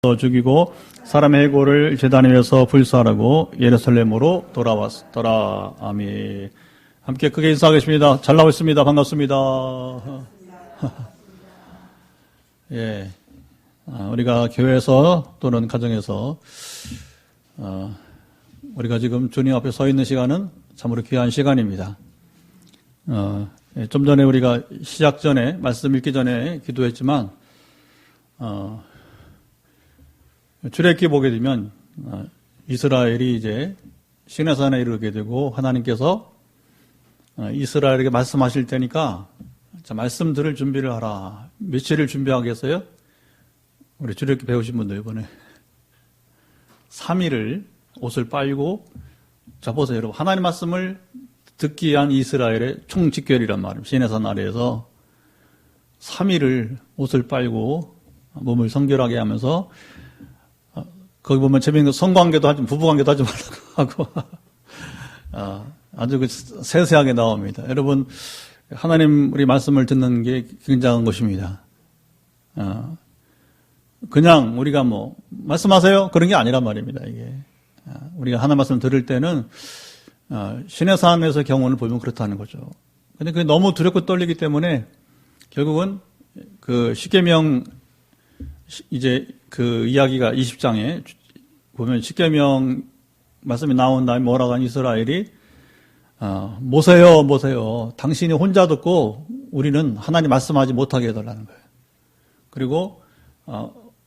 죽이고 사람의 해고를 제단 위에서 불사하라고 예루살렘으로 돌아왔더라. 아멘. 함께 크게 인사하겠습니다. 잘 나오고 있습니다. 반갑습니다. 예, 우리가 교회에서 또는 가정에서 우리가 지금 주님 앞에 서 있는 시간은 참으로 귀한 시간입니다. 좀 전에 우리가 시작 전에 말씀 읽기 전에 기도했지만 출애굽기 보게 되면 이스라엘이 이제 시내산에 이르게 되고 하나님께서 이스라엘에게 말씀하실 테니까 자, 말씀 들을 준비를 하라. 며칠을 준비하겠어요? 우리 출애굽기 배우신 분들 이번에 3일을 옷을 빨고 자 보세요 여러분, 하나님 말씀을 듣기 위한 이스라엘의 총집결이란 말입니다. 시내산 아래에서 3일을 옷을 빨고 몸을 성결하게 하면서 거기 보면 재미있는 거 성관계도 하지, 부부관계도 하지 말라고 하고 아주 그 세세하게 나옵니다. 여러분, 하나님 우리 말씀을 듣는 게 굉장한 것입니다. 그냥 우리가 뭐 말씀하세요 그런 게 아니란 말입니다. 이게 우리가 하나님 말씀 들을 때는 시내산에서 경험을 보면 그렇다는 거죠. 근데 그게 너무 두렵고 떨리기 때문에 결국은 그 십계명 이제 그 이야기가 20장에 보면 십계명 말씀이 나온 다음에 뭐라고 하니 이스라엘이 모세요 모세요 당신이 혼자 듣고 우리는 하나님 말씀하지 못하게 해달라는 거예요. 그리고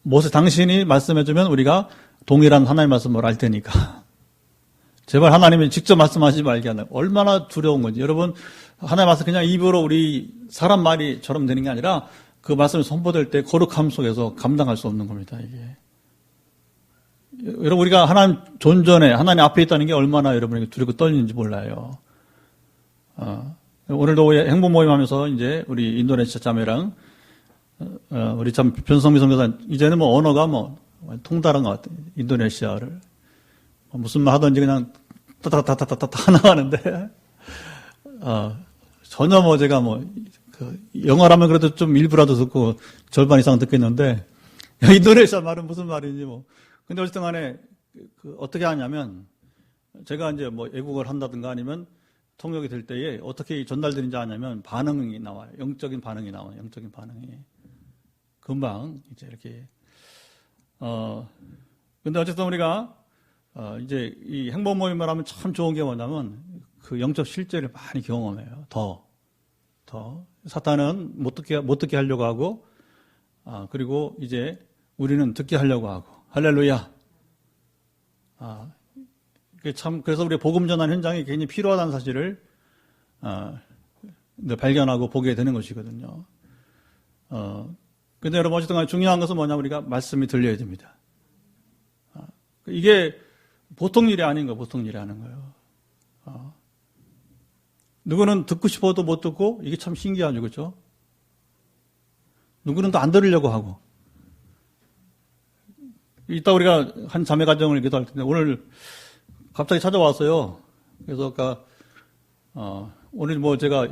모세 당신이 말씀해주면 우리가 동일한 하나님 말씀을 알 테니까 제발 하나님이 직접 말씀하지 말게 하는, 얼마나 두려운 건지. 여러분, 하나님 말씀 그냥 입으로 우리 사람 말이처럼 되는 게 아니라 그 말씀이 선포될 때 거룩함 속에서 감당할 수 없는 겁니다, 이게. 여러분, 우리가 하나님 존전에, 하나님 앞에 있다는 게 얼마나 여러분에게 두렵고 떨리는지 몰라요. 오늘도 행복 모임 하면서 이제 우리 인도네시아 자매랑, 우리 참 변성미 선교사, 이제는 뭐 언어가 뭐 통달한 것 같아요. 인도네시아를. 무슨 말 하든지 그냥 따따따따따따 나가는데, 전혀 뭐 제가 뭐, 영어라면 그래도 좀 일부라도 듣고 절반 이상 듣겠는데, 인도네시아 말은 무슨 말인지 뭐. 근데 어쨌든 간에, 어떻게 하냐면, 제가 이제 뭐 애국어를 한다든가 아니면 통역이 될 때에 어떻게 전달되는지 아냐면 반응이 나와요. 영적인 반응이 나와요. 영적인 반응이. 금방 이제 이렇게, 근데 어쨌든 우리가, 이제 이 행복 모임을 하면 참 좋은 게 뭐냐면 그 영적 실제를 많이 경험해요. 더. 사탄은 못 듣게 하려고 하고, 그리고 이제 우리는 듣게 하려고 하고. 할렐루야. 그래서 우리 복음 전환 현장이 굉장히 필요하다는 사실을, 발견하고 보게 되는 것이거든요. 근데 여러분, 어쨌든 중요한 것은 뭐냐, 우리가 말씀이 들려야 됩니다. 이게 보통 일이 아닌 거예요. 보통 일이 아닌 거예요. 누구는 듣고 싶어도 못 듣고, 이게 참 신기하죠, 그렇죠? 누구는 또 안 들으려고 하고. 이따 우리가 한 자매 가정을 기도할 텐데, 오늘 갑자기 찾아왔어요. 그래서 아까, 오늘 뭐 제가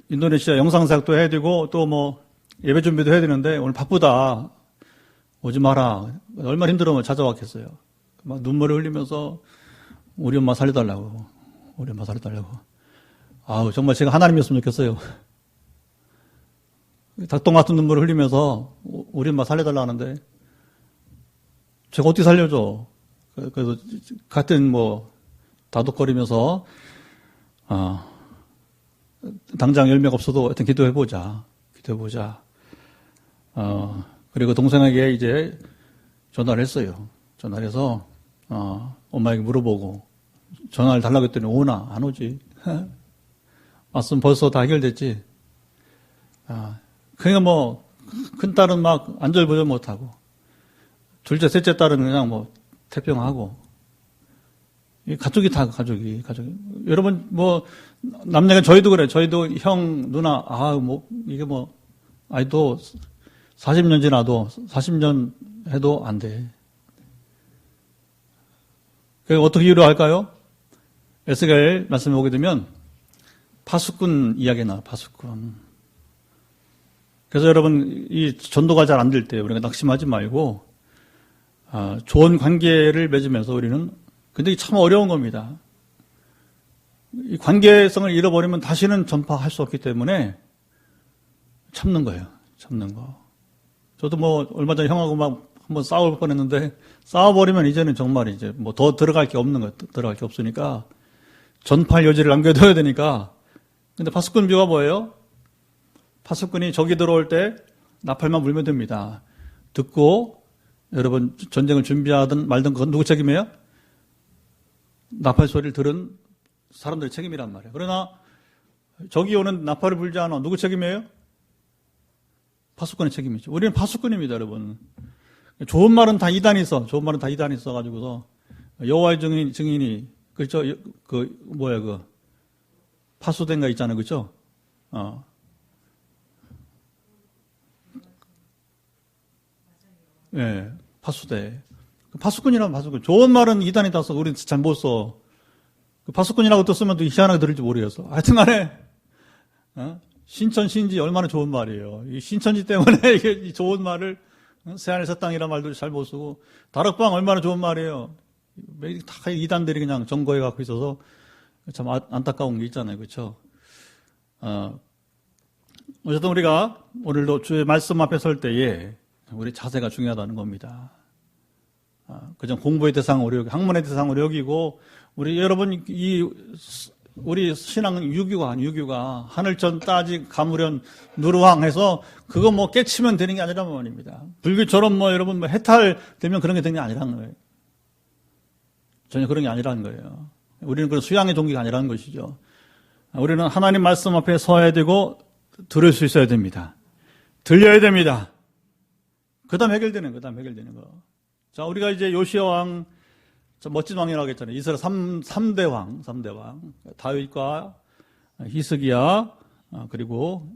인도네시아 영상사역도 해야 되고, 또 뭐 예배 준비도 해야 되는데, 오늘 바쁘다. 오지 마라. 얼마나 힘들으면 찾아왔겠어요. 막 눈물을 흘리면서 우리 엄마 살려달라고. 아우, 정말 제가 하나님이었으면 좋겠어요. 닭똥 같은 눈물을 흘리면서 우리 엄마 살려달라 하는데 제가 어떻게 살려줘. 그래서 같은 뭐 다독거리면서 당장 열매가 없어도 하여튼 기도해보자. 그리고 동생에게 이제 전화를 했어요. 전화를 해서 엄마에게 물어보고 전화를 달라고 했더니 오나 안 오지. 왔으면 벌써 다 해결됐지. 그러니까 뭐 큰딸은 막 안절부절 못하고 둘째 셋째 딸은 그냥 뭐 태평하고 가족이 다 가족이 여러분 뭐 남녀가 저희도 그래. 저희도 형 누나 뭐 이게 뭐 아이도 40년 지나도 40년 해도 안 돼. 그래서 어떻게 위로할까요? 에스겔 말씀에 보게 되면 파수꾼 이야기가 나와요. 파수꾼. 그래서 여러분 이 전도가 잘 안 될 때 우리가 낙심하지 말고 좋은 관계를 맺으면서 우리는 근데 참 어려운 겁니다. 이 관계성을 잃어버리면 다시는 전파할 수 없기 때문에 참는 거예요. 참는 거. 저도 뭐 얼마 전에 형하고 막 한번 싸울 뻔했는데 싸워버리면 이제는 정말 이제 뭐 더 들어갈 게 없는 거 들어갈 게 없으니까 전파할 여지를 남겨둬야 되니까. 근데 파수꾼 비유가 뭐예요? 파수꾼이 적이 들어올 때 나팔만 불면 됩니다. 듣고 여러분 전쟁을 준비하든 말든 그건 누구 책임이에요? 나팔 소리를 들은 사람들의 책임이란 말이에요. 그러나 적이 오는 나팔을 불지 않아 누구 책임이에요? 파수꾼의 책임이죠. 우리는 파수꾼입니다, 여러분. 좋은 말은 다 이단이 있어. 좋은 말은 다 이단이 있어가지고서 여호와의 증인이 그렇죠? 파수된가 있잖아요, 그렇죠? 예, 파수대. 파수꾼이라면 파수꾼. 좋은 말은 이단이 따서 우리 잘 못 써. 파수꾼이라고 또 쓰면 또 희한하게 들을지 모르겠어. 하여튼 간에, 신천지인지 얼마나 좋은 말이에요. 이 신천지 때문에 이게 좋은 말을, 새하늘새 땅이란 말도 잘 못 쓰고, 다락방 얼마나 좋은 말이에요. 다 이단들이 그냥 점거해 갖고 있어서 참 안타까운 게 있잖아요. 그렇죠? 어쨌든 우리가 오늘도 주의 말씀 앞에 설 때에 우리 자세가 중요하다는 겁니다. 그냥 공부의 대상으로 여기고 학문의 대상으로 여기고 우리 여러분 우리 신앙은 유교가 하늘천 따지 가무련 누르왕해서 그거 뭐 깨치면 되는 게 아니란 말입니다. 불교처럼 뭐 여러분 뭐 해탈되면 그런 게 되는 게 아니라는 거예요. 전혀 그런 게 아니라는 거예요. 우리는 그런 수양의 종기가 아니라는 것이죠. 우리는 하나님 말씀 앞에 서야 되고 들을 수 있어야 됩니다. 들려야 됩니다. 그 다음 해결되는 거. 자, 우리가 이제 요시야 왕, 멋진 왕이라고 했잖아요. 이스라엘 3대 왕. 다윗과 히스기야, 그리고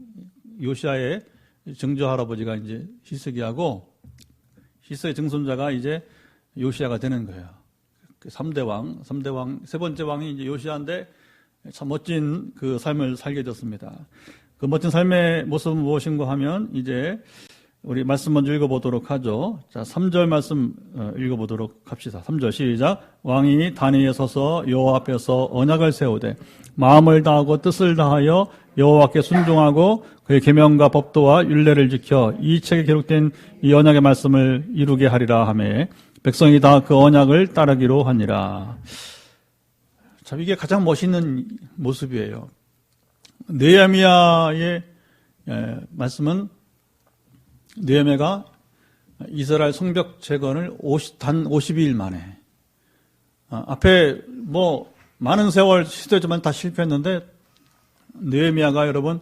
요시야의 증조 할아버지가 이제 히스기야고, 히스기야의 증손자가 이제 요시야가 되는 거예요. 3대 왕, 세 번째 왕이 이제 요시야인데 참 멋진 그 삶을 살게 됐습니다. 그 멋진 삶의 모습은 무엇인가 하면 이제 우리 말씀 먼저 읽어보도록 하죠. 자, 3절 말씀 읽어보도록 합시다. 3절 시작. 왕이 단위에 서서 여호와 앞에서 언약을 세우되 마음을 다하고 뜻을 다하여 여호와께 순종하고 그의 계명과 법도와 율례를 지켜 이 책에 기록된 이 언약의 말씀을 이루게 하리라 하매 백성이 다 그 언약을 따르기로 하니라. 참 이게 가장 멋있는 모습이에요. 느헤미야의 말씀은 느헤미야가 이스라엘 성벽 재건을 단 52일 만에 앞에 뭐 많은 세월 시도했지만 다 실패했는데 느헤미야가 여러분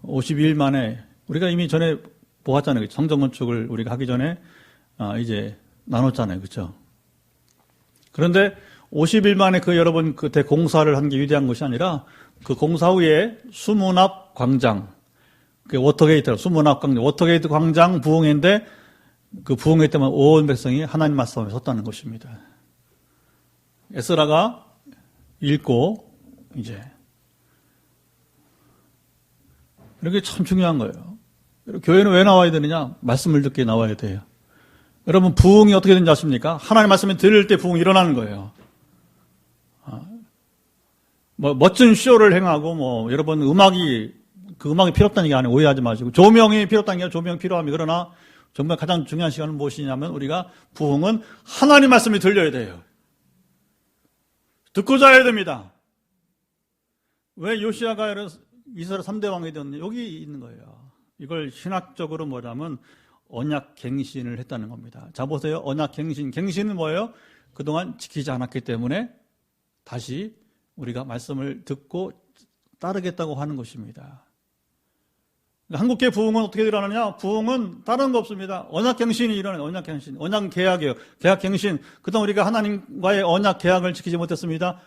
52일 만에 우리가 이미 전에 보았잖아요. 성전 건축을 우리가 하기 전에 이제 나눴잖아요. 그렇죠? 그런데 50일 만에 그 여러분 그때 공사를 한 게 위대한 것이 아니라 그 공사 후에 수문앞 광장 그 워터게이트, 수문앞 광장, 워터게이트 광장 부흥회인데 그 부흥회 때만 온 백성이 하나님 말씀 앞에 섰다는 것입니다. 에스라가 읽고 이제 이렇게 참 중요한 거예요. 교회는 왜 나와야 되느냐? 말씀을 듣게 나와야 돼요. 여러분 부흥이 어떻게 되는지 아십니까? 하나님 말씀을 들을 때 부흥이 일어나는 거예요. 뭐 멋진 쇼를 행하고 뭐 여러분 음악이 필요 없다는 게 아니에요. 오해하지 마시고 조명이 필요 없다는 게 아니라 조명이 필요합니다. 그러나 정말 가장 중요한 시간은 무엇이냐면 우리가 부흥은 하나님 말씀이 들려야 돼요. 듣고 자야 됩니다. 왜 요시야가 이스라엘 3대 왕이 되었느냐? 여기 있는 거예요. 이걸 신학적으로 뭐냐면 언약 갱신을 했다는 겁니다. 자 보세요. 언약 갱신. 갱신은 뭐예요? 그동안 지키지 않았기 때문에 다시 우리가 말씀을 듣고 따르겠다고 하는 것입니다. 한국교회 부흥은 어떻게 일어나느냐? 부흥은 다른 거 없습니다. 언약 갱신이 일어나요. 언약 갱신. 언약 계약이에요. 계약 갱신. 그동안 우리가 하나님과의 언약 계약을 지키지 못했습니다.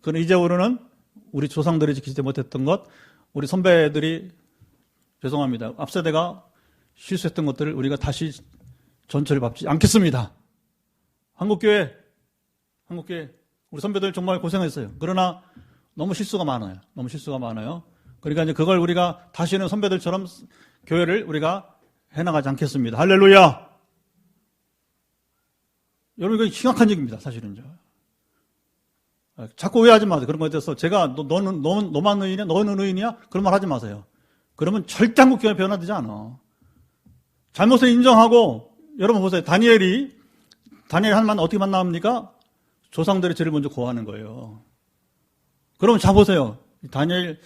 그럼 이제부터는 우리 조상들이 지키지 못했던 것, 우리 선배들이 죄송합니다. 앞세대가 실수했던 것들을 우리가 다시 전철을 밟지 않겠습니다. 한국교회 우리 선배들 정말 고생했어요. 그러나 너무 실수가 많아요. 그러니까 이제 그걸 우리가 다시는 선배들처럼 교회를 우리가 해나가지 않겠습니다. 할렐루야! 여러분, 이거 심각한 얘기입니다, 사실은. 자꾸 오해하지 마세요. 그런 거에 대해서 제가 너만 의인이야? 너는 의인이야? 그런 말 하지 마세요. 그러면 절대 한국 교회 변화되지 않아. 잘못을 인정하고, 여러분 보세요. 다니엘이 한 말 어떻게 만나합니까? 조상들의 죄를 먼저 고하는 거예요. 그러면 자 보세요. 다니엘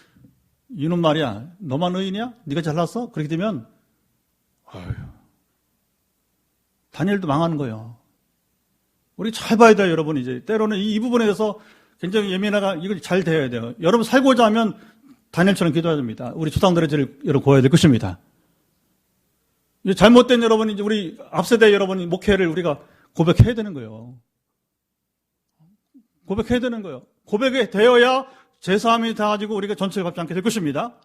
이놈 말이야. 너만 의인이야? 네가 잘났어? 그렇게 되면 다니엘도 망하는 거예요. 우리 잘 봐야 돼요, 여러분. 이제 때로는 이 부분에 대해서 굉장히 예민하가 이걸 잘 대해야 돼요. 여러분 살고자 하면 다니엘처럼 기도해야 됩니다. 우리 조상들의 죄를 여러분 고해야 될 것입니다. 잘못된 여러분, 이제 우리 앞세대 여러분 목회를 우리가 고백해야 되는 거예요. 고백해야 되는 거예요. 고백이 되어야 제사함이 닿아지고 우리가 전체를 밟지 않게 될 것입니다.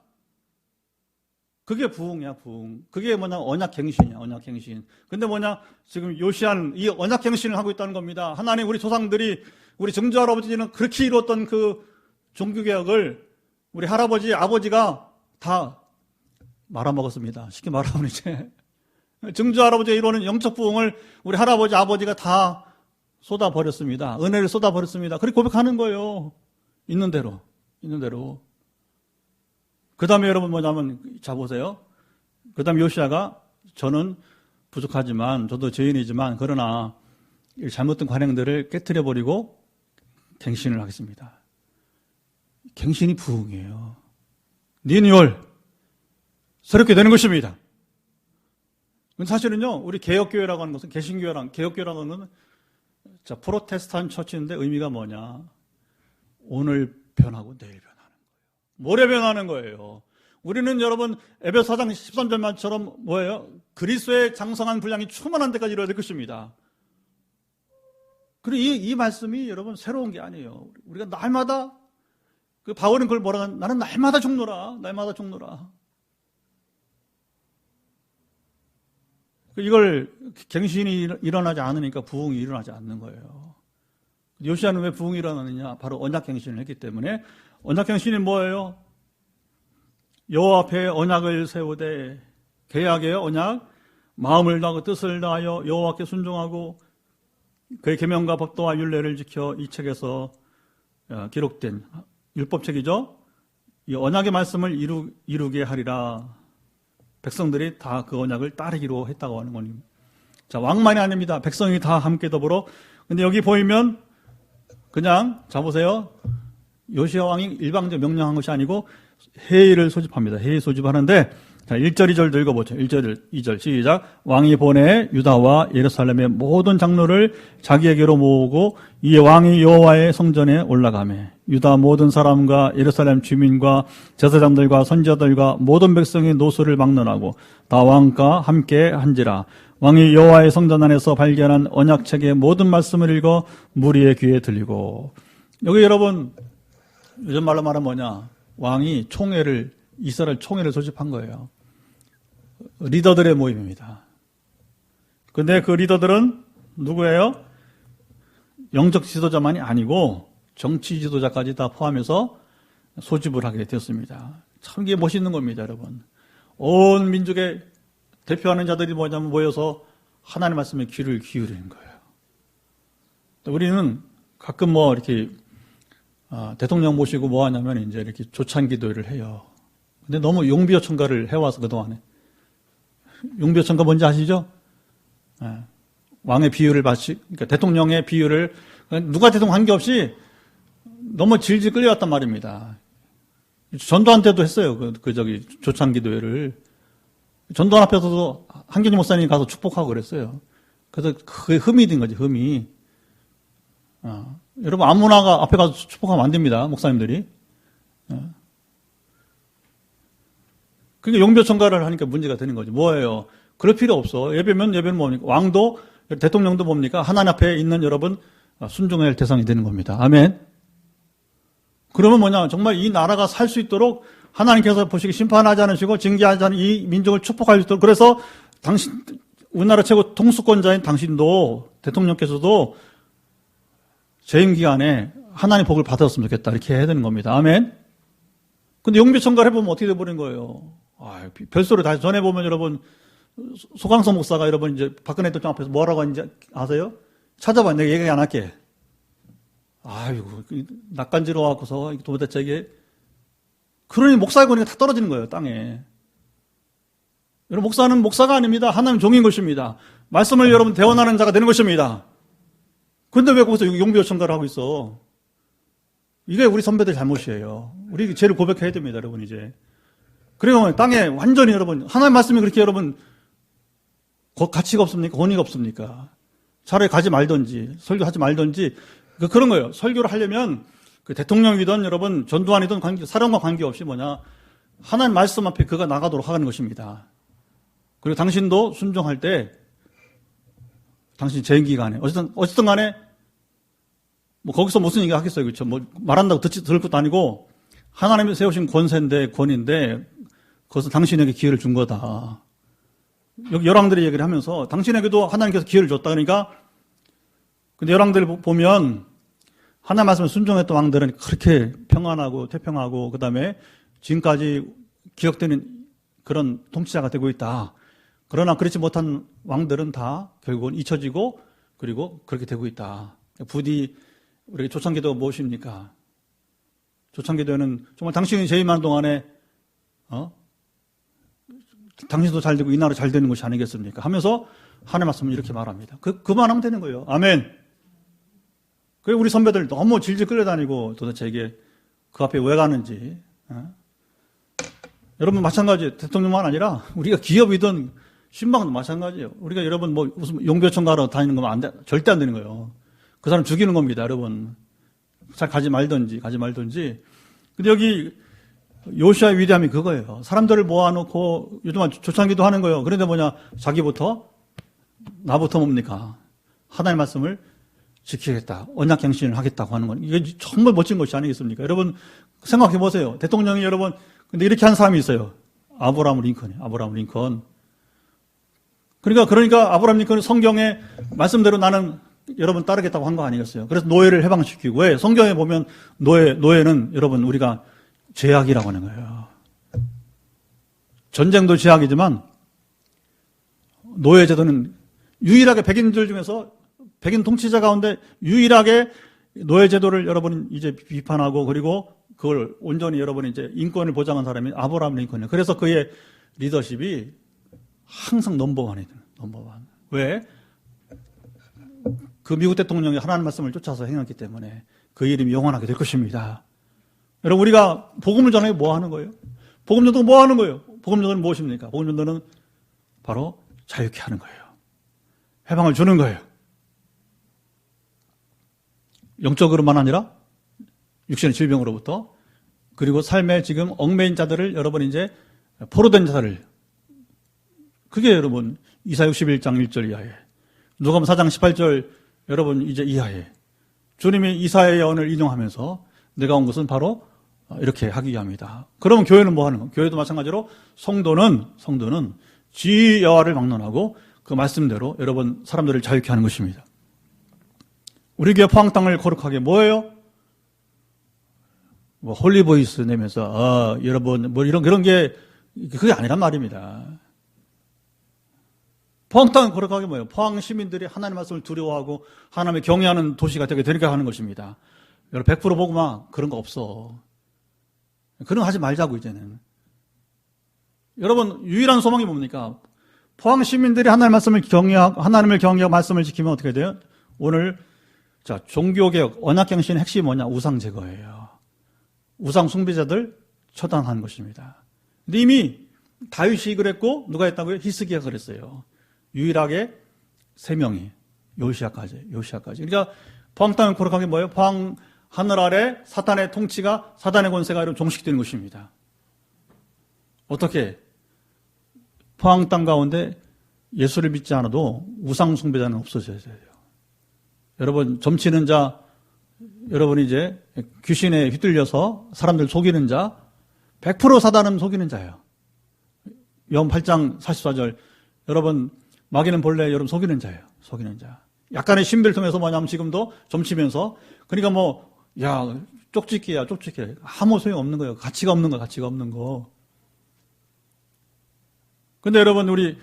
그게 부흥이야, 부흥. 그게 뭐냐, 언약갱신이야, 언약갱신. 근데 뭐냐, 지금 요시아는 이 언약갱신을 하고 있다는 겁니다. 하나님, 우리 조상들이, 우리 증조 할아버지는 그렇게 이루었던 그 종교개혁을 우리 할아버지, 아버지가 다 말아먹었습니다. 쉽게 말하면 이제. 증조 할아버지가 이루는 영적 부흥을 우리 할아버지, 아버지가 다 쏟아버렸습니다. 은혜를 쏟아버렸습니다. 그렇게 고백하는 거예요. 있는 대로. 있는 대로. 그 다음에 여러분 뭐냐면, 자 보세요. 그 다음에 요시아가 저는 부족하지만, 저도 죄인이지만, 그러나 잘못된 관행들을 깨트려버리고 갱신을 하겠습니다. 갱신이 부흥이에요. 리뉴얼. 새롭게 되는 것입니다. 사실은요, 우리 개혁교회라고 하는 것은, 개신교회랑, 개혁교회라고 하는 것은, 자, 프로테스탄 처치인데 의미가 뭐냐. 오늘 변하고 내일 변하는 거예요. 모레 변하는 거예요. 우리는 여러분, 에베소 4장 13절만처럼 뭐예요? 그리스도의 장성한 분량이 충만한 데까지 이루어야 될 것입니다. 그리고 이 말씀이 여러분, 새로운 게 아니에요. 우리가 날마다, 그 바울은 그걸 뭐라 하는, 나는 날마다 죽노라. 날마다 죽노라. 이걸 갱신이 일어나지 않으니까 부흥이 일어나지 않는 거예요. 요시아는 왜 부흥이 일어나느냐? 바로 언약갱신을 했기 때문에. 언약갱신이 뭐예요? 여호와 앞에 언약을 세우되, 계약의 언약, 마음을 다하고 뜻을 다하여 여호와께 순종하고 그의 계명과 법도와 율례를 지켜 이 책에서 기록된 율법책이죠. 이 언약의 말씀을 이루게 하리라. 백성들이 다 그 언약을 따르기로 했다고 하는 겁니다. 자, 왕만이 아닙니다. 백성이 다 함께 더불어. 근데 여기 보이면 그냥 자 보세요. 요시아 왕이 일방적 명령한 것이 아니고 회의를 소집합니다. 회의 소집하는데 자, 1절 2절 읽어보죠. 1절 2절 시작. 왕이 보내 유다와 예루살렘의 모든 장로를 자기에게로 모으고 이에 왕이 여호와의 성전에 올라가매 유다 모든 사람과 예루살렘 주민과 제사장들과 선지자들과 모든 백성의 노소를 막론하고 다 왕과 함께 한지라. 왕이 여호와의 성전 안에서 발견한 언약책의 모든 말씀을 읽어 무리의 귀에 들리고. 여기 여러분 요즘 말로 말하면 뭐냐, 왕이 이스라엘 총회를 소집한 거예요. 리더들의 모임입니다. 근데 그 리더들은 누구예요? 영적 지도자만이 아니고 정치 지도자까지 다 포함해서 소집을 하게 되었습니다. 참 이게 멋있는 겁니다, 여러분. 온 민족의 대표하는 자들이 뭐냐면 모여서 하나님 말씀에 귀를 기울이는 거예요. 우리는 가끔 이렇게 대통령 모시고 뭐 하냐면 이제 이렇게 조찬 기도를 해요. 근데 너무 용비어천가를 해와서 그동안에. 용비어천가 뭔지 아시죠? 왕의 비유를 그러니까 대통령의 비유를 누가 대통령 관계없이 너무 질질 끌려왔단 말입니다. 전도한 때도 했어요. 조찬 기도회를. 전도한 앞에서도 한균희 목사님이 가서 축복하고 그랬어요. 그래서 그게 흠이 된 거지, 흠이. 여러분, 아무나가 앞에 가서 축복하면 안 됩니다, 목사님들이. 그게 용비어천가를 하니까 문제가 되는 거죠. 뭐예요? 그럴 필요 없어. 예배는 뭡니까? 왕도, 대통령도 뭡니까? 하나님 앞에 있는 여러분, 순종해야 할 대상이 되는 겁니다. 아멘. 그러면 뭐냐? 정말 이 나라가 살 수 있도록 하나님께서 보시기 심판하지 않으시고 징계하지 않은 이 민족을 축복할 수 있도록. 그래서 우리나라 최고 통수권자인 당신도, 대통령께서도 재임 기간에 하나님 복을 받았으면 좋겠다. 이렇게 해야 되는 겁니다. 아멘. 근데 용비어천가를 해보면 어떻게 돼버린 거예요? 별소리 다시 전해보면 여러분, 소강성 목사가 여러분 이제 박근혜 대통령 앞에서 뭐라고 하는지 아세요? 찾아봐. 내가 얘기 안 할게. 아이고, 낯간지러워갖고서 도대체 이게, 그러니 목사의 권위가 다 떨어지는 거예요, 땅에. 여러분, 목사는 목사가 아닙니다. 하나님 종인 것입니다. 말씀을 여러분 대원하는 자가 되는 것입니다. 근데 왜 거기서 용비 요청가를 하고 있어? 이게 우리 선배들 잘못이에요. 우리 죄를 고백해야 됩니다, 여러분, 이제. 그리고 땅에 완전히 여러분, 하나님 말씀이 그렇게 여러분, 가치가 없습니까? 권위가 없습니까? 차라리 가지 말든지, 설교하지 말든지, 그런 거예요. 설교를 하려면, 그 대통령이든 여러분, 전두환이든 사람과 관계없이 뭐냐, 하나님 말씀 앞에 그가 나가도록 하는 것입니다. 그리고 당신도 순종할 때, 당신 재임기 간에, 어쨌든 간에, 뭐, 거기서 무슨 얘기 하겠어요. 그렇죠. 뭐, 말한다고 들을 것도 아니고, 하나님이 세우신 권위인데, 그것은 당신에게 기회를 준 거다. 여기 열왕들이 얘기를 하면서, 당신에게도 하나님께서 기회를 줬다. 그러니까, 근데 열왕들 보면, 하나님 말씀을 순종했던 왕들은 그렇게 평안하고, 태평하고, 그 다음에 지금까지 기억되는 그런 통치자가 되고 있다. 그러나 그렇지 못한 왕들은 다 결국은 잊혀지고 그리고 그렇게 되고 있다. 부디 우리 조창기도가 무엇입니까? 조창기도는 정말 당신이 재임하는 동안에 당신도 잘 되고 이 나라 잘 되는 것이 아니겠습니까? 하면서 하나님 말씀을 이렇게 말합니다. 그만하면 되는 거예요. 아멘. 그 우리 선배들 너무 질질 끌려다니고 도대체 이게 그 앞에 왜 가는지. 여러분 마찬가지 대통령만 아니라 우리가 기업이든 신방도 마찬가지예요. 우리가 여러분 뭐 무슨 용비요청 가러 다니는 거면 절대 안 되는 거예요. 그 사람 죽이는 겁니다, 여러분. 잘 가지 말든지. 근데 여기 요시아의 위대함이 그거예요. 사람들을 모아놓고 요즘 조창기도 하는 거예요. 그런데 뭐냐, 나부터 뭡니까? 하나님의 말씀을 지키겠다. 언약갱신을 하겠다고 하는 건 이게 정말 멋진 것이 아니겠습니까? 여러분 생각해 보세요. 대통령이 여러분 근데 이렇게 한 사람이 있어요. 아브라함 링컨. 그러니까 아브라함 링컨은 성경의 말씀대로 나는 여러분 따르겠다고 한 거 아니겠어요? 그래서 노예를 해방시키고, 왜? 성경에 보면 노예는 여러분 우리가 죄악이라고 하는 거예요. 전쟁도 죄악이지만 노예 제도는 유일하게 백인들 중에서 백인 통치자 가운데 유일하게 노예 제도를 여러분 이제 비판하고 그리고 그걸 온전히 여러분이 이제 인권을 보장한 사람이 아브라함 링컨이에요. 그래서 그의 리더십이 항상 넘버원이에요. 넘버원. 왜? 그 미국 대통령이 하나님 말씀을 쫓아서 행했기 때문에 그 이름이 영원하게 될 것입니다. 여러분 우리가 복음을 전하기 뭐 하는 거예요? 복음 전도는 뭐 하는 거예요? 복음 전도는 무엇입니까? 복음 전도는 바로 자유케 하는 거예요. 해방을 주는 거예요. 영적으로만 아니라 육신의 질병으로부터 그리고 삶에 지금 얽매인 자들을 여러분 이제 포로된 자들을 그게 여러분 이사 61장 1절 이하에 누가복음 4장 18절 여러분 이제 이하에 주님이 이사야의 예언을 인용하면서 내가 온 것은 바로 이렇게 하기 위함이다. 그러면 교회는 뭐 하는 거? 교회도 마찬가지로 성도는 지 여호와를 막론하고 그 말씀대로 여러분 사람들을 자유케 하는 것입니다. 우리 교회 포항 땅을 거룩하게 뭐예요? 뭐 홀리보이스 내면서 여러분 뭐 이런 게 그게 아니란 말입니다. 포항 땅을 거룩하게 뭐예요? 포항 시민들이 하나님의 말씀을 두려워하고 하나님을 경외하는 도시가 되게 하는 것입니다. 여러분 100% 보고만 그런 거 없어. 그런 거 하지 말자고 이제는. 여러분 유일한 소망이 뭡니까? 포항 시민들이 하나님의 말씀을 경외하고 말씀을 지키면 어떻게 돼요? 오늘 자 종교개혁 언약갱신의 핵심이 뭐냐? 우상 제거예요. 우상 숭배자들 처단하는 것입니다. 근데 이미 다윗이 그랬고 누가 했다고요? 히스기야가 그랬어요. 유일하게 3명이 요시야까지. 그러니까 포항 땅을 거룩하게 뭐예요? 포항 하늘 아래 사탄의 통치가 사탄의 권세가 이런 종식되는 것입니다. 어떻게? 포항 땅 가운데 예수를 믿지 않아도 우상 숭배자는 없어져야 돼요. 여러분 점치는 자, 여러분이 이제 귀신에 휘둘려서 사람들 속이는 자, 100% 사단은 속이는 자예요. 요한 8장 44절 여러분 마귀는 본래 여러분 속이는 자예요. 속이는 자. 약간의 신비를 통해서 뭐냐면 지금도 점치면서 그러니까 쪽집기야. 아무 소용 없는 거예요. 가치가 없는 거. 근데 여러분 우리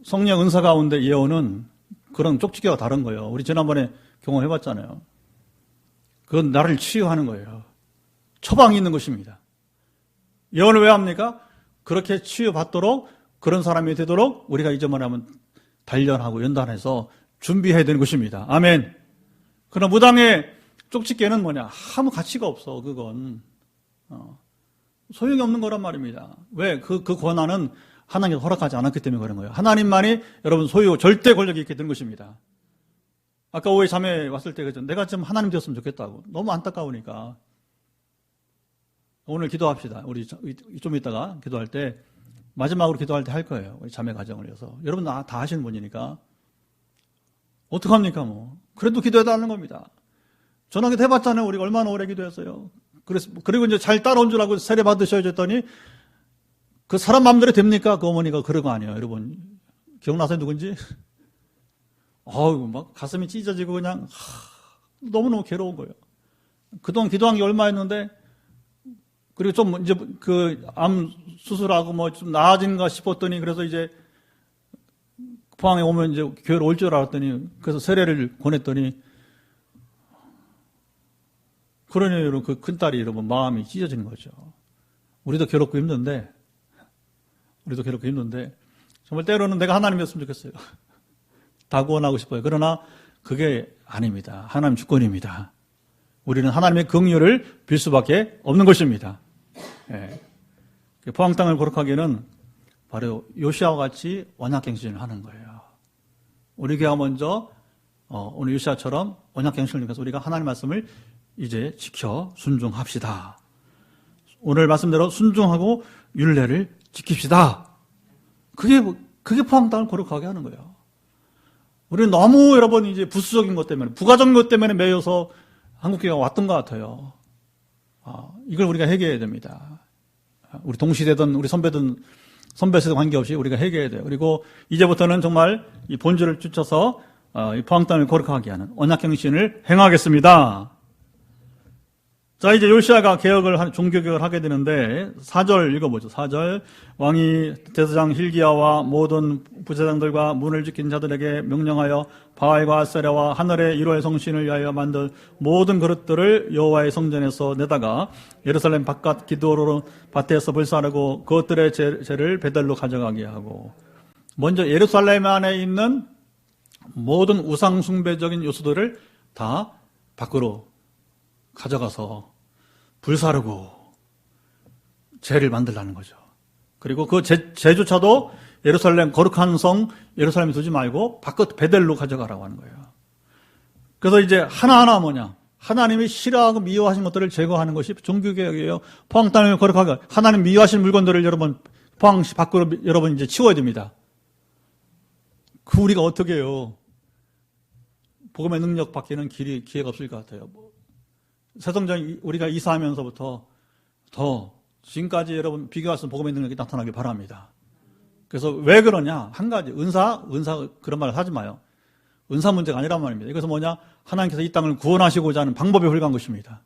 성령 은사 가운데 예언은 그런 쪽지기와 다른 거예요. 우리 지난번에 경험해봤잖아요. 그건 나를 치유하는 거예요. 처방이 있는 것입니다. 예언을 왜 합니까? 그렇게 치유받도록 그런 사람이 되도록 우리가 이제만하면 단련하고 연단해서 준비해야 되는 것입니다. 아멘. 그러나 무당의 쪽집게는 뭐냐? 아무 가치가 없어. 그건 소용이 없는 거란 말입니다. 왜? 그 권한은 하나님께서 허락하지 않았기 때문에 그런 거예요. 하나님만이 여러분 소유, 절대 권력이 있게 되는 것입니다. 아까 오해 자매 왔을 때 그죠? 내가 좀 하나님 되었으면 좋겠다고. 너무 안타까우니까. 오늘 기도합시다. 우리 좀 이따가 기도할 때 마지막으로 기도할 때 할 거예요. 우리 자매 가정을 위해서. 여러분 다 하시는 분이니까. 어떡합니까 뭐. 그래도 기도해달라는 겁니다. 전화기도 해봤잖아요. 우리가 얼마나 오래 기도했어요. 그리고 이제 잘 따라온 줄 알고 세례 받으셔야지 했더니 그 사람 마음대로 됩니까? 그 어머니가 그런 거 아니에요. 여러분 기억나세요? 누군지? 막 가슴이 찢어지고 그냥 너무너무 괴로운 거예요. 그동안 기도한 게 얼마였는데 그리고 좀 이제 그 암 수술하고 뭐 좀 나아진가 싶었더니 그래서 이제 포항에 오면 이제 교회로 올 줄 알았더니 그래서 세례를 권했더니 그러니 여러분 그 큰딸이 여러분 마음이 찢어지는 거죠. 우리도 괴롭고 힘든데 정말 때로는 내가 하나님이었으면 좋겠어요. 다 구원하고 싶어요. 그러나 그게 아닙니다. 하나님 주권입니다. 우리는 하나님의 긍휼을 빌 수밖에 없는 것입니다. 예. 포항 땅을 거룩하기는 바로 요시아와 같이 언약갱신을 하는 거예요. 우리 교회가 먼저 오늘 요시아처럼 언약갱신을 위해서 우리가 하나님 말씀을 이제 지켜 순종합시다. 오늘 말씀대로 순종하고 율례를 지킵시다. 그게 포항 땅을 거룩하게 하는 거예요. 우리는 너무 여러분 이제 부수적인 것 때문에 부가적인 것 때문에 매여서 한국교회가 왔던 것 같아요. 이걸 우리가 해결해야 됩니다. 우리 동시대든 우리 선배 세대 관계없이 우리가 해결해야 돼요. 그리고 이제부터는 정말 이 본질을 쫓아서 이 포항 땅을 거룩하게 하는 언약갱신을 행하겠습니다. 자, 이제 요시아가 종교개혁을 하게 되는데 4절 읽어보죠. 4절 왕이 대제사장 힐기야와 모든 부제장들과 문을 지킨 자들에게 명령하여 바알과 아세라와 하늘의 1호의 성신을 위하여 만든 모든 그릇들을 여호와의 성전에서 내다가 예루살렘 바깥 기도로 밭에서 불사르고 그것들의 재를 베델로 가져가게 하고 먼저 예루살렘 안에 있는 모든 우상 숭배적인 요소들을 다 밖으로 가져가서 불사르고 재를 만들라는 거죠. 그리고 그 재조차도 예루살렘 거룩한 성 예루살렘에 두지 말고 바깥 베델로 가져가라고 하는 거예요. 그래서 이제 하나하나 뭐냐? 하나님이 싫어하고 미워하신 것들을 제거하는 것이 종교개혁이에요. 포항 땅을 거룩하게 하나님 미워하신 물건들을 여러분 포항시 밖으로 여러분 이제 치워야 됩니다. 그 우리가 어떻게 해요? 복음의 능력 받기는 기회가 없을 것 같아요. 세성전 우리가 이사하면서부터 더 지금까지 여러분 비교할 수 복음의 능력이 나타나길 바랍니다. 그래서 왜 그러냐? 한 가지 은사 그런 말을 하지 마요. 은사 문제가 아니란 말입니다. 이것은 뭐냐? 하나님께서 이 땅을 구원하시고자 하는 방법에 불과한 것입니다.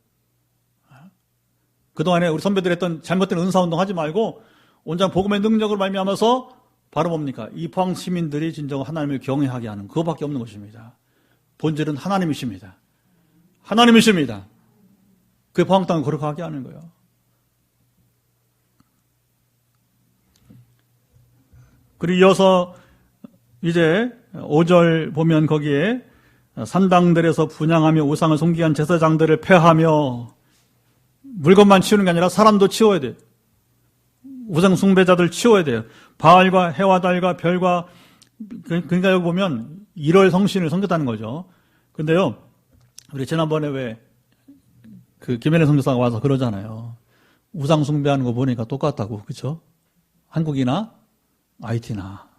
그동안에 우리 선배들이 했던 잘못된 은사 운동 하지 말고 온전 복음의 능력을 말미암아서 바로 뭡니까? 이 포항 시민들이 진정 하나님을 경외하게 하는 그거밖에 없는 것입니다. 본질은 하나님이십니다. 하나님이십니다. 그 포항 땅을 거룩하게 하는 거예요. 그리고 이어서 이제 5절 보면 거기에 산당들에서 분향하며 우상을 섬기한 제사장들을 폐하며 물건만 치우는 게 아니라 사람도 치워야 돼요. 우상 숭배자들 치워야 돼요. 바알과 해와 달과 별과 그러니까 여기 보면 1월 성신을 섬겼다는 거죠. 근데요, 우리 지난번에 왜 그 김현애 선교사가 와서 그러잖아요. 우상 숭배하는 거 보니까 똑같다고, 그렇죠? 한국이나 IT나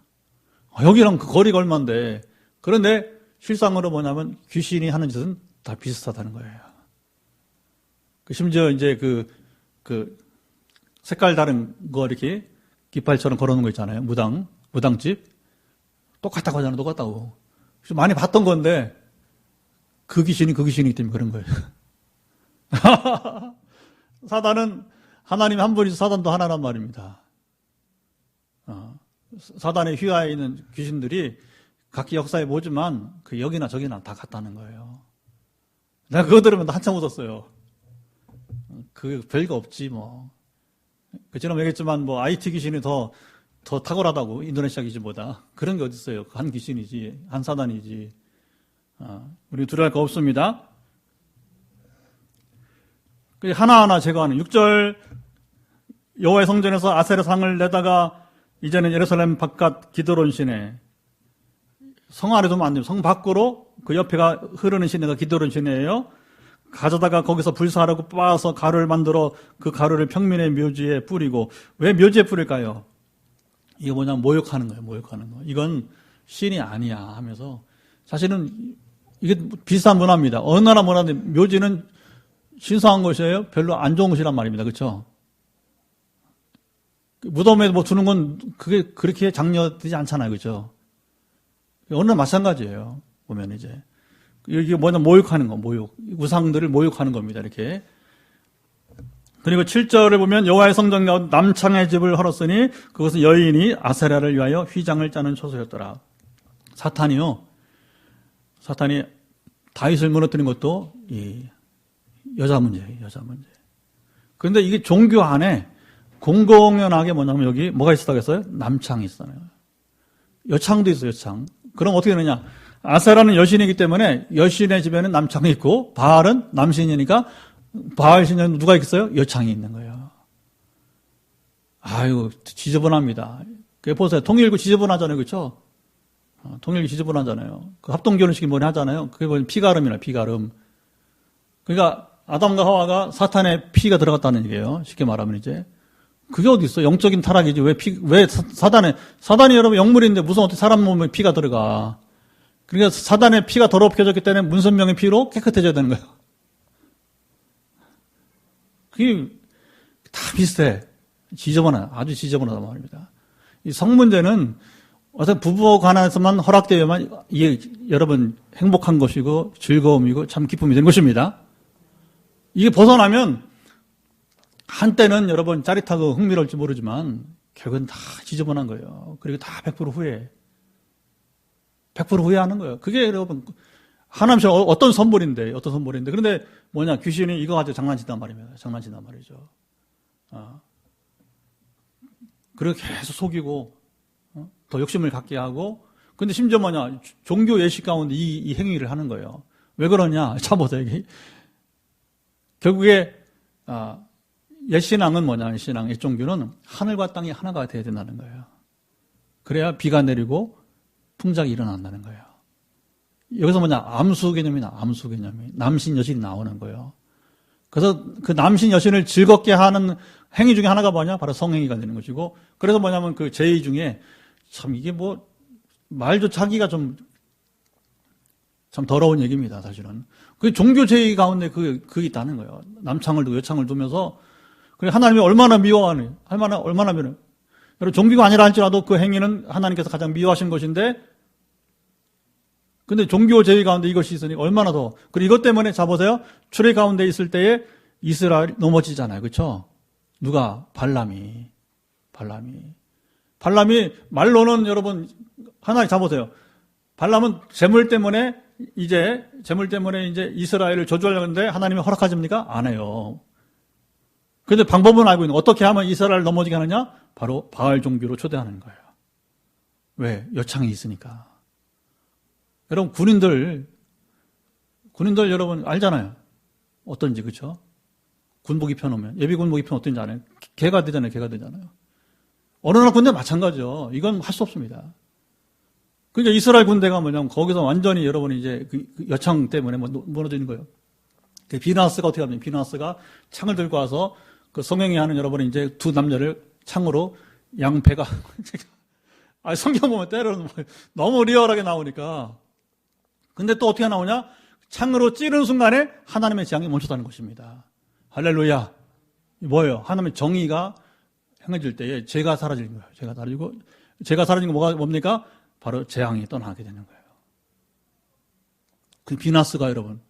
여기랑 그 거리가 얼마인데 그런데 실상으로 뭐냐면 귀신이 하는 짓은 다 비슷하다는 거예요. 심지어 이제 그 색깔 다른 거 이렇게 깃발처럼 걸어놓은 거 있잖아요. 무당집 똑같다고 하잖아요. 똑같다고. 많이 봤던 건데 그 귀신이기 때문에 그런 거예요. 사단은 하나님이 한 분이서 사단도 하나란 말입니다. 사단의 휘하에 있는 귀신들이 각기 역사에 모지만 그 여기나 저기나 다 같다는 거예요. 내가 그거 들으면 한참 웃었어요. 그 별거 없지 뭐. 그처럼 얘기했지만 뭐 IT 귀신이 더 탁월하다고 인도네시아 귀신보다. 그런 게 어디 있어요. 한 귀신이지, 한 사단이지. 우리 두려워할 거 없습니다. 하나하나 제거하는 6절 여호와의 성전에서 아세라 상을 내다가 이제는 예루살렘 바깥 기드론 시내, 성 안에 두면 안 돼요. 성 밖으로 그 옆에가 흐르는 시내가 기드론 시내예요. 가져다가 거기서 불사하라고 빻아서 가루를 만들어 그 가루를 평민의 묘지에 뿌리고. 왜 묘지에 뿌릴까요? 이게 뭐냐면 모욕하는 거예요. 모욕하는 거. 이건 신이 아니야 하면서. 사실은 이게 비슷한 문화입니다. 어느 나라 문화든 묘지는 신성한 것이에요. 별로 안 좋은 것이란 말입니다. 그렇죠? 무덤에 뭐 두는 건 그게 그렇게 장려되지 않잖아요. 그렇죠? 어느 나라 마찬가지예요. 보면 이제 이게 뭐냐 모욕하는 거, 모욕. 우상들을 모욕하는 겁니다. 이렇게. 그리고 7절을 보면 여호와의 성전 가운데 남창의 집을 헐었으니 그것은 여인이 아세라를 위하여 휘장을 짜는 초소였더라. 사탄이 다윗을 무너뜨린 것도 이 여자 문제예요. 여자 문제. 그런데 이게 종교 안에 공공연하게 뭐냐면 여기 뭐가 있었다고 했어요? 남창이 있어요. 여창도 있어요. 여창. 그럼 어떻게 되느냐? 아세라는 여신이기 때문에 여신의 집에는 남창이 있고 바알은 남신이니까 바알 신에는 누가 있어요? 여창이 있는 거예요. 아유, 지저분합니다. 그 보세요. 통일교 지저분하잖아요. 그렇죠? 통일교 지저분하잖아요. 그 합동결혼식이 뭐냐 하잖아요. 그게 뭐냐 피가름이나 피가름. 그러니까 아담과 하와가 사탄의 피가 들어갔다는 얘기예요. 쉽게 말하면 이제. 그게 어디 있어? 영적인 타락이지. 왜 사단이 여러분 영물인데 무슨 어떻게 사람 몸에 피가 들어가. 그러니까 사단의 피가 더럽게 졌기 때문에 문선명의 피로 깨끗해져야 되는 거예요. 그게 다 비슷해. 아주 지저분하단 말입니다. 이 성 문제는 어떤 부부 간에서만 허락되어야만 이게 여러분 행복한 것이고 즐거움이고 참 기쁨이 되는 것입니다. 이게 벗어나면 한때는 여러분 짜릿하고 흥미로울지 모르지만 결국은 다 지저분한 거예요. 그리고 다 100% 후회. 100% 후회하는 거예요. 그게 여러분 하나님 어떤 선물인데. 그런데 뭐냐 귀신이 이거 가지고 장난친단 말입니다. 장난친단 말이죠. 그리고 계속 속이고 더 욕심을 갖게 하고. 근데 심지어 뭐냐 종교 예식 가운데 이 행위를 하는 거예요. 왜 그러냐? 자 보세요. 결국에 옛신앙은 뭐냐? 옛신앙, 옛종교는 하늘과 땅이 하나가 돼야 된다는 거예요. 그래야 비가 내리고 풍작이 일어난다는 거예요. 여기서 뭐냐? 암수 개념이 남신 여신이 나오는 거예요. 그래서 그 남신 여신을 즐겁게 하는 행위 중에 하나가 뭐냐? 바로 성행위가 되는 것이고. 그래서 뭐냐면 그 제의 중에 참 이게 뭐 말조차 하기가 참 더러운 얘기입니다. 사실은. 그 종교 제의 가운데 그게 있다는 거예요. 남창을 두고 여창을 두면서. 그래 하나님이 얼마나 미워하는, 얼마나 미워해요. 여러분 종교가 아니라 할지라도 그 행위는 하나님께서 가장 미워하시는 것인데, 근데 종교 제의 가운데 이것이 있으니 얼마나 더. 그리고 이것 때문에 자 보세요. 출애 가운데 있을 때에 이스라엘이 넘어지잖아요. 그렇죠? 누가? 발람이 말로는 여러분 하나님 잡으세요. 발람은 재물 때문에 이제 이스라엘을 저주하려고 하는데 하나님이 허락하십니까? 안 해요. 그런데 방법은 알고 있는 거예요. 어떻게 하면 이스라엘을 넘어지게 하느냐? 바로 바알 종교로 초대하는 거예요. 왜? 여창이 있으니까. 여러분 군인들 여러분 알잖아요. 어떤지. 그렇죠? 군복 입혀놓으면 예비 군복 입혀놓으면 어떤지 알아요? 개가 되잖아요. 어느 나라 군대 마찬가지죠. 이건 할 수 없습니다. 그러니까 이스라엘 군대가 뭐냐면 거기서 완전히 여러분이 이제 그 여창 때문에 무너지는 거예요. 비나스가 어떻게 하면 비나스가 창을 들고 와서 그 성행위 하는 여러분이 이제 두 남녀를 창으로 양배가 성경 보면 때로는 너무 리얼하게 나오니까. 근데 또 어떻게 나오냐? 창으로 찌르는 순간에 하나님의 재앙이 멈췄다는 것입니다. 할렐루야. 뭐예요? 하나님의 정의가 행해질 때에 죄가 사라지는 거예요. 죄가 사라진 거 뭡니까? 바로 재앙이 떠나게 되는 거예요. 그 비나스가 여러분,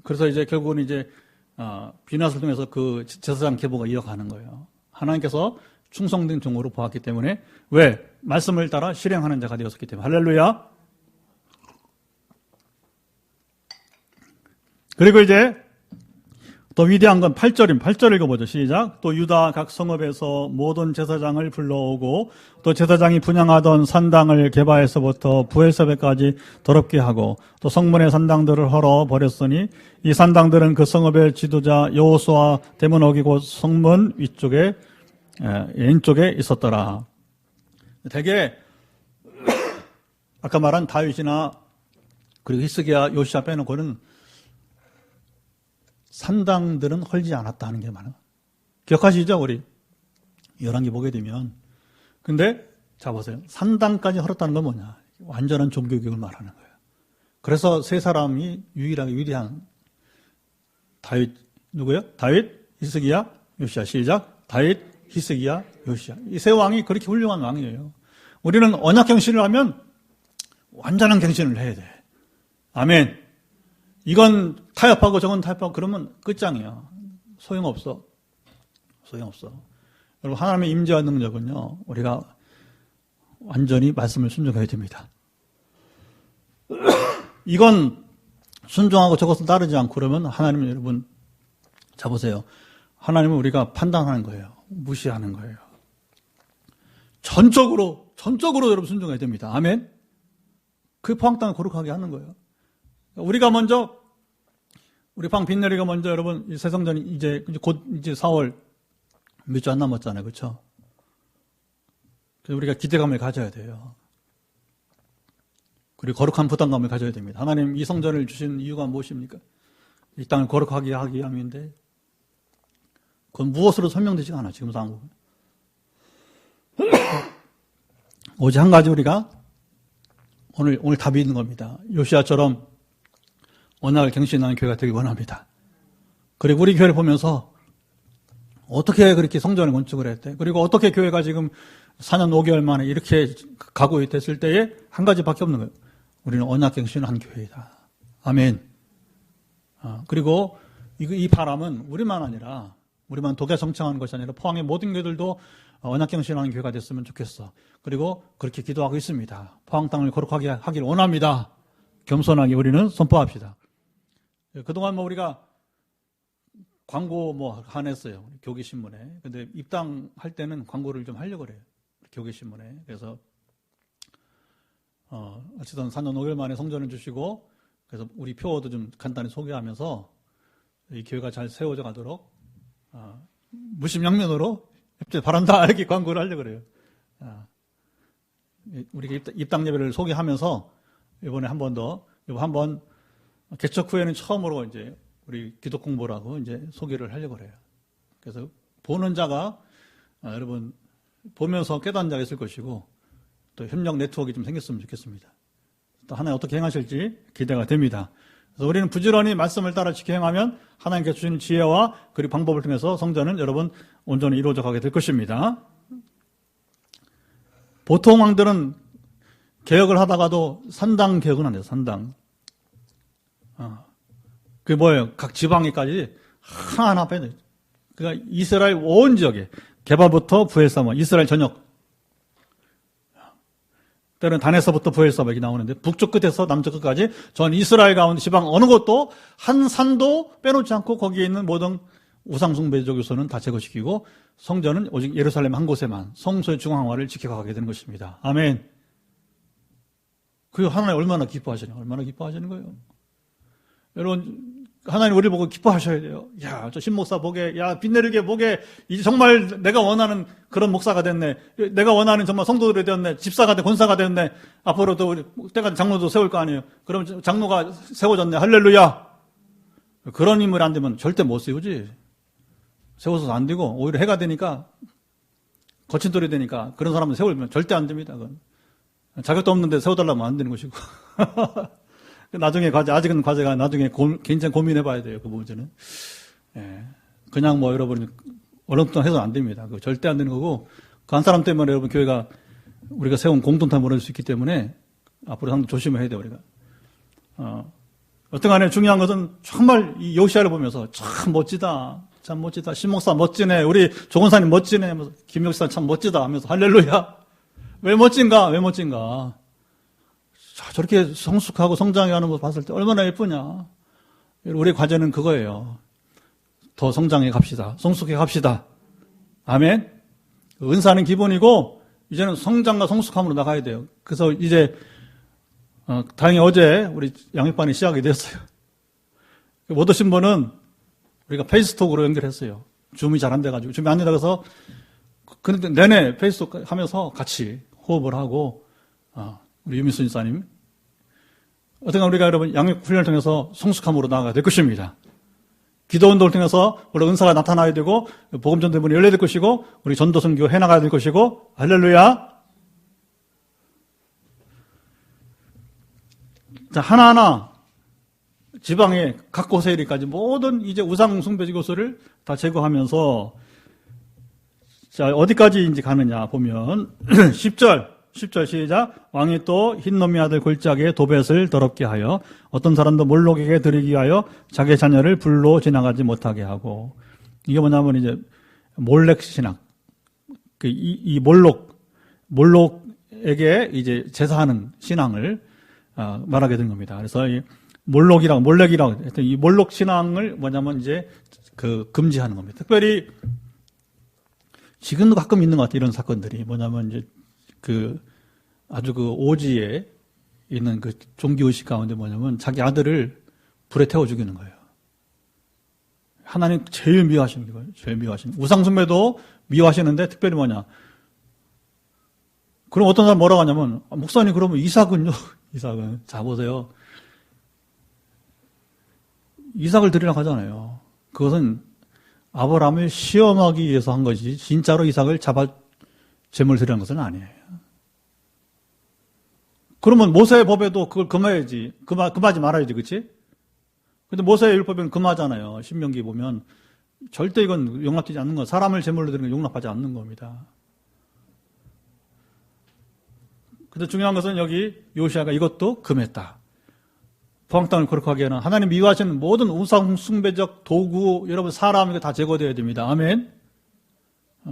그래서 이제 결국은 이제 비나스를 통해서 그 제사장 계보가 이어가는 거예요. 하나님께서 충성된 종으로 보았기 때문에 왜? 말씀을 따라 실행하는 자가 되었기 때문에. 할렐루야. 그리고 이제 더 위대한 건 8절 읽어보죠. 시작. 또 유다 각 성읍에서 모든 제사장을 불러오고 또 제사장이 분향하던 산당을 게바에서부터 부엘세바까지 더럽게 하고 또 성문의 산당들을 헐어 버렸으니 이 산당들은 그 성읍의 지도자 여호수아 대문 어기고 성문 위쪽에 왼쪽에 있었더라. 대개 아까 말한 다윗이나 그리고 히스기야 요시야 빼놓고는 산당들은 헐지 않았다 하는 게 많아요. 기억하시죠? 우리 열왕기 보게 되면. 근데 자 보세요. 산당까지 헐었다는 건 뭐냐? 완전한 종교개혁을 말하는 거예요. 그래서 세 사람이 유일하게 위대한 다윗 누구요? 다윗, 히스기야, 요시야. 시작. 다윗, 히스기야, 요시야. 이 세 왕이 그렇게 훌륭한 왕이에요. 우리는 언약 갱신을 하면 완전한 갱신을 해야 돼. 아멘. 이건 타협하고 저건 타협하고 그러면 끝장이야. 소용없어. 소용없어. 여러분, 하나님의 임재와 능력은요, 우리가 완전히 말씀을 순종해야 됩니다. 이건 순종하고 저것을 따르지 않고 그러면 하나님은 여러분, 자 보세요. 하나님은 우리가 판단하는 거예요. 무시하는 거예요. 전적으로 여러분 순종해야 됩니다. 아멘. 그 포항 땅을 거룩하게 하는 거예요. 우리가 먼저, 우리 방 빈내리가 먼저 여러분, 이 새성전이 이제 곧 이제 4월 몇 주 안 남았잖아요. 그렇죠? 그래서 우리가 기대감을 가져야 돼요. 그리고 거룩한 부담감을 가져야 됩니다. 하나님 이 성전을 주신 이유가 무엇입니까? 이 땅을 거룩하게 하기 위함인데, 그건 무엇으로 설명되지가 않아, 지금 상황은. 오직 한 가지 우리가 오늘 답이 있는 겁니다. 요시아처럼 언약을 갱신하는 교회가 되길 원합니다. 그리고 우리 교회를 보면서 어떻게 그렇게 성전을 건축을 했대? 그리고 어떻게 교회가 지금 4년 5개월 만에 이렇게 가고 됐을 때에 한 가지밖에 없는 거예요. 우리는 언약 갱신을 한 교회이다. 아멘. 그리고 이 바람은 우리만 독야 정착하는 것이 아니라 포항의 모든 교회들도 언약 갱신하는 교회가 됐으면 좋겠어. 그리고 그렇게 기도하고 있습니다. 포항 땅을 거룩하게 하길 원합니다. 겸손하게 우리는 선포합시다. 그동안 우리가 광고 안 했어요. 교계신문에. 근데 입당할 때는 광고를 좀 하려고 그래요. 교계신문에. 그래서, 어쨌든 4년 5개월 만에 성전을 주시고, 그래서 우리 표어도 좀 간단히 소개하면서 이 교회가 잘 세워져 가도록, 무심양면으로 바란다. 이렇게 광고를 하려고 그래요. 우리가 입당 예배를 소개하면서 이번에 한 번 개척 후에는 처음으로 이제 우리 기독 공부라고 이제 소개를 하려고 그래요. 그래서 보는 자가 여러분 보면서 깨닫는 자가 있을 것이고 또 협력 네트워크가 좀 생겼으면 좋겠습니다. 또 하나님 어떻게 행하실지 기대가 됩니다. 그래서 우리는 부지런히 말씀을 따라 지켜 행하면 하나님께서 주신 지혜와 그리고 방법을 통해서 성전은 여러분 온전히 이루어져 가게 될 것입니다. 보통 왕들은 개혁을 하다가도 산당 개혁은 안 해요. 산당. 그게 뭐예요? 각 지방에까지 하나하나 빼요. 그러니까 이스라엘 온 지역에 게바부터 부엘사바, 이스라엘 전역. 때로는 단에서부터 부엘사바 이렇게 나오는데 북쪽 끝에서 남쪽 끝까지 전 이스라엘 가운데 지방 어느 곳도 한 산도 빼놓지 않고 거기에 있는 모든 우상숭배적 요소는 다 제거시키고 성전은 오직 예루살렘 한 곳에만 성소의 중앙화를 지켜가게 되는 것입니다. 아멘. 그 하나님 얼마나 기뻐하시냐? 얼마나 기뻐하시는 거예요? 여러분, 하나님 우리 보고 기뻐하셔야 돼요. 야, 저 신목사 보게, 야, 빛내리게 보게, 이제 정말 내가 원하는 그런 목사가 됐네. 내가 원하는 정말 성도들이 되었네. 집사가 돼, 권사가 됐네. 앞으로도 우리 때가 장로도 세울 거 아니에요. 그럼 장로가 세워졌네. 할렐루야. 그런 인물이 안 되면 절대 못 세우지. 세워서도 안 되고, 오히려 해가 되니까, 거친 돌이 되니까, 그런 사람들 세우면 절대 안 됩니다. 그건. 자격도 없는데 세워달라면 안 되는 것이고. 나중에 아직은 과제가 나중에 굉장히 고민해 봐야 돼요. 그 문제는. 예. 그냥 여러분, 얼렁뚱 해서는 안 됩니다. 그거 절대 안 되는 거고, 그 한 사람 때문에 여러분 교회가, 우리가 세운 공동体무너질 수 있기 때문에, 앞으로 상당히 조심해야 돼요, 우리가. 어떤 간에 중요한 것은 정말 이 요시아를 보면서 참 멋지다. 참 멋지다. 신목사 멋지네. 우리 조건사님 멋지네. 하면서 김역사 참 멋지다 하면서 할렐루야. 왜 멋진가? 왜 멋진가? 자, 저렇게 성숙하고 성장해가는 모습 봤을 때 얼마나 예쁘냐. 우리의 과제는 그거예요. 더 성장해 갑시다. 성숙해 갑시다. 아멘. 은사는 기본이고 이제는 성장과 성숙함으로 나가야 돼요. 그래서 이제 다행히 어제 우리 양육반이 시작이 됐어요. 못 오신 분은 우리가 페이스톡으로 연결했어요. 줌이 잘 안 돼가지고. 줌이 안 돼서 근데 내내 페이스톡 하면서 같이 호흡을 하고 우리 유민수 지사님 어떻게 우리가 여러분 양육 훈련을 통해서 성숙함으로 나아가야 될 것입니다. 기도 운동을 통해서 우리 은사가 나타나야 되고 복음 전도 문이 열려야 될 것이고 우리 전도 선교 해나가야 될 것이고 할렐루야. 자, 하나하나 지방의 각 곳에까지 모든 이제 우상 숭배적 요소를 다 제거하면서 자, 어디까지 가느냐 보면 10절 시작. 왕이 또 흰놈의 아들 골짜기에 도벳을 더럽게 하여 어떤 사람도 몰록에게 드리기 위하여 자기 자녀를 불로 지나가지 못하게 하고 이게 뭐냐면 이제 몰렉 신앙. 이 몰록에게 이제 제사하는 신앙을 말하게 된 겁니다. 그래서 이 몰렉이라고 했던 이 몰록 신앙을 뭐냐면 이제 금지하는 겁니다. 특별히 지금도 가끔 있는 것 같아요. 이런 사건들이 뭐냐면 이제 아주 오지에 있는 종교의식 가운데 뭐냐면 자기 아들을 불에 태워 죽이는 거예요. 하나님 제일 미워하시는 거예요. 제일 미워하시는. 우상숭배도 미워하시는데 특별히 뭐냐. 그럼 어떤 사람 뭐라고 하냐면, 목사님 그러면 이삭은요? 이삭은. 자, 보세요. 이삭을 드리라고 하잖아요. 그것은 아브라함을 시험하기 위해서 한 것이지 진짜로 이삭을 잡아 제물 드리는 것은 아니에요. 그러면 모세의 법에도 그걸 금해야지. 금하지 말아야지, 그치? 근데 모세의 율법에는 금하잖아요. 신명기 보면. 절대 이건 용납되지 않는 거. 사람을 제물로 드리는 건 용납하지 않는 겁니다. 근데 중요한 것은 여기 요시아가 이것도 금했다. 포항 땅을 거룩하게 하는 하나님 미워하시는 모든 우상 숭배적 도구, 여러분 사람 이거 다 제거되어야 됩니다. 아멘.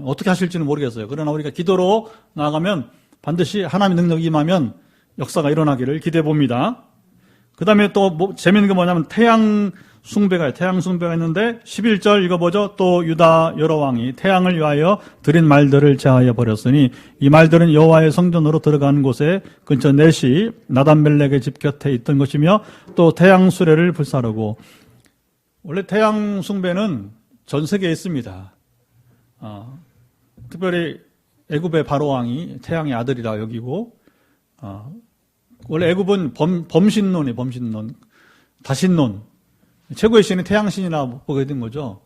어떻게 하실지는 모르겠어요. 그러나 우리가 기도로 나아가면 반드시 하나님의 능력이 임하면 역사가 일어나기를 기대해 봅니다. 그 다음에 또 재밌는 게 뭐냐면 태양 숭배가 있는데 11절 읽어보죠. 또 유다 여러 왕이 태양을 위하여 드린 말들을 제하여 버렸으니 이 말들은 여호와의 성전으로 들어가는 곳에 근처 넷이 나단멜렉의 집 곁에 있던 것이며 또 태양 수레를 불사르고 원래 태양 숭배는 전 세계에 있습니다. 특별히 애굽의 바로 왕이 태양의 아들이라 여기고 원래 애굽은 범신론이 범신론, 다신론 최고의 신이 태양신이라 보게 된 거죠.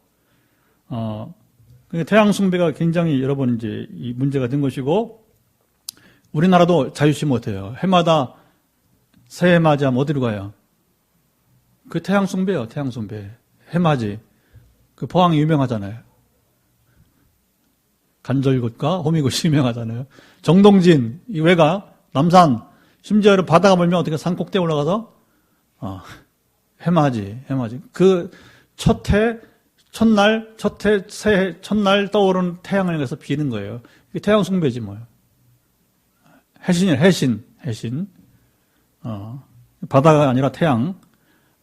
태양 숭배가 굉장히 여러분 이제 이 문제가 된 것이고 우리나라도 자유시 못해요. 해마다 새해 맞이하면 어디로 가요? 그 태양 숭배요, 태양 숭배. 해맞이. 그 포항이 유명하잖아요. 간절곶과 호미곶이 유명하잖아요. 정동진, 이 외가, 남산, 심지어 바다가 멀면 어떻게 산 꼭대기에 올라가서, 해맞이. 그 새해, 첫날 떠오른 태양을 향해서 비는 거예요. 이게 태양 숭배지 뭐예요. 해신. 바다가 아니라 태양.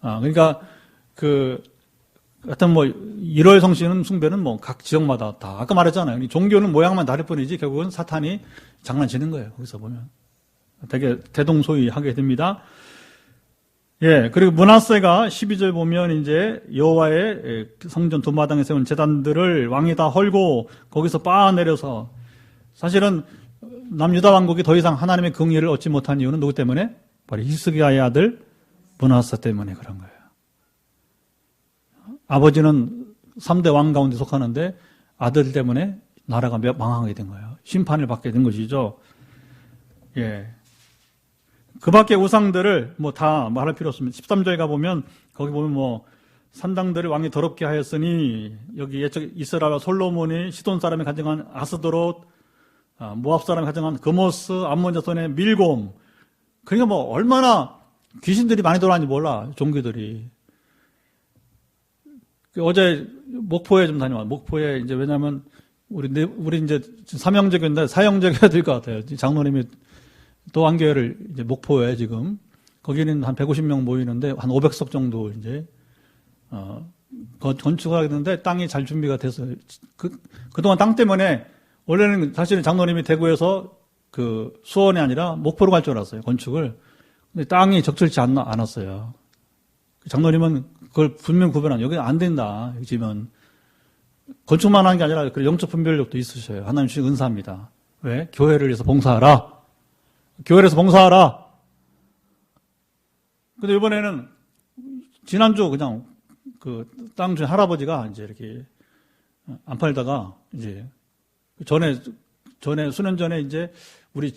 그러니까 하여튼 1월 성씨는 숭배는 각 지역마다 다 아까 말했잖아요. 종교는 모양만 다를 뿐이지 결국은 사탄이 장난치는 거예요. 거기서 보면 되게 대동소이하게 됩니다. 예, 그리고 므낫세가 12절 보면 이제 여호와의 성전 두 마당에 세운 제단들을 왕이 다 헐고 거기서 빻아내려서 사실은 남유다 왕국이 더 이상 하나님의 긍휼을 얻지 못한 이유는 누구 때문에? 바로 히스기야의 아들 므낫세 때문에 그런 거예요. 아버지는 3대 왕 가운데 속하는데 아들 때문에 나라가 망하게 된 거예요. 심판을 받게 된 것이죠. 예. 그 밖에 우상들을 다 말할 필요 없습니다. 13절 가보면 거기 보면 산당들을 왕이 더럽게 하였으니 여기 예적 이스라엘 솔로몬이 시돈 사람이 가정한 아스도롯, 모압 사람이 가정한 그모스, 암몬 자손의 밀곰. 그러니까 얼마나 귀신들이 많이 돌아다니는지 몰라, 종교들이. 어제 목포에 좀 다녀와. 목포에 이제 왜냐면 우리 이제 삼형제교인데 사형제교가 될 것 같아요. 장로님이 또 한 교회를 이제 목포에 지금 거기는 한 150명 모이는데 한 500석 정도 이제 건축하겠는데 땅이 잘 준비가 돼서 그동안 땅 때문에 원래는 사실은 장로님이 대구에서 그 수원이 아니라 목포로 갈 줄 알았어요. 건축을. 근데 땅이 적절치 않았어요. 장로님은 그걸 분명 구별한 여기 안 된다. 여기 지면 건축만 하는 게 아니라 그 영적 분별력도 있으셔요. 하나님 주신 은사입니다. 왜? 교회를 위해서 봉사하라. 교회를 위해서 봉사하라. 근데 이번에는 지난주 그냥 그 땅 주인 할아버지가 이제 이렇게 안 팔다가 이제 전에 수년 전에 이제 우리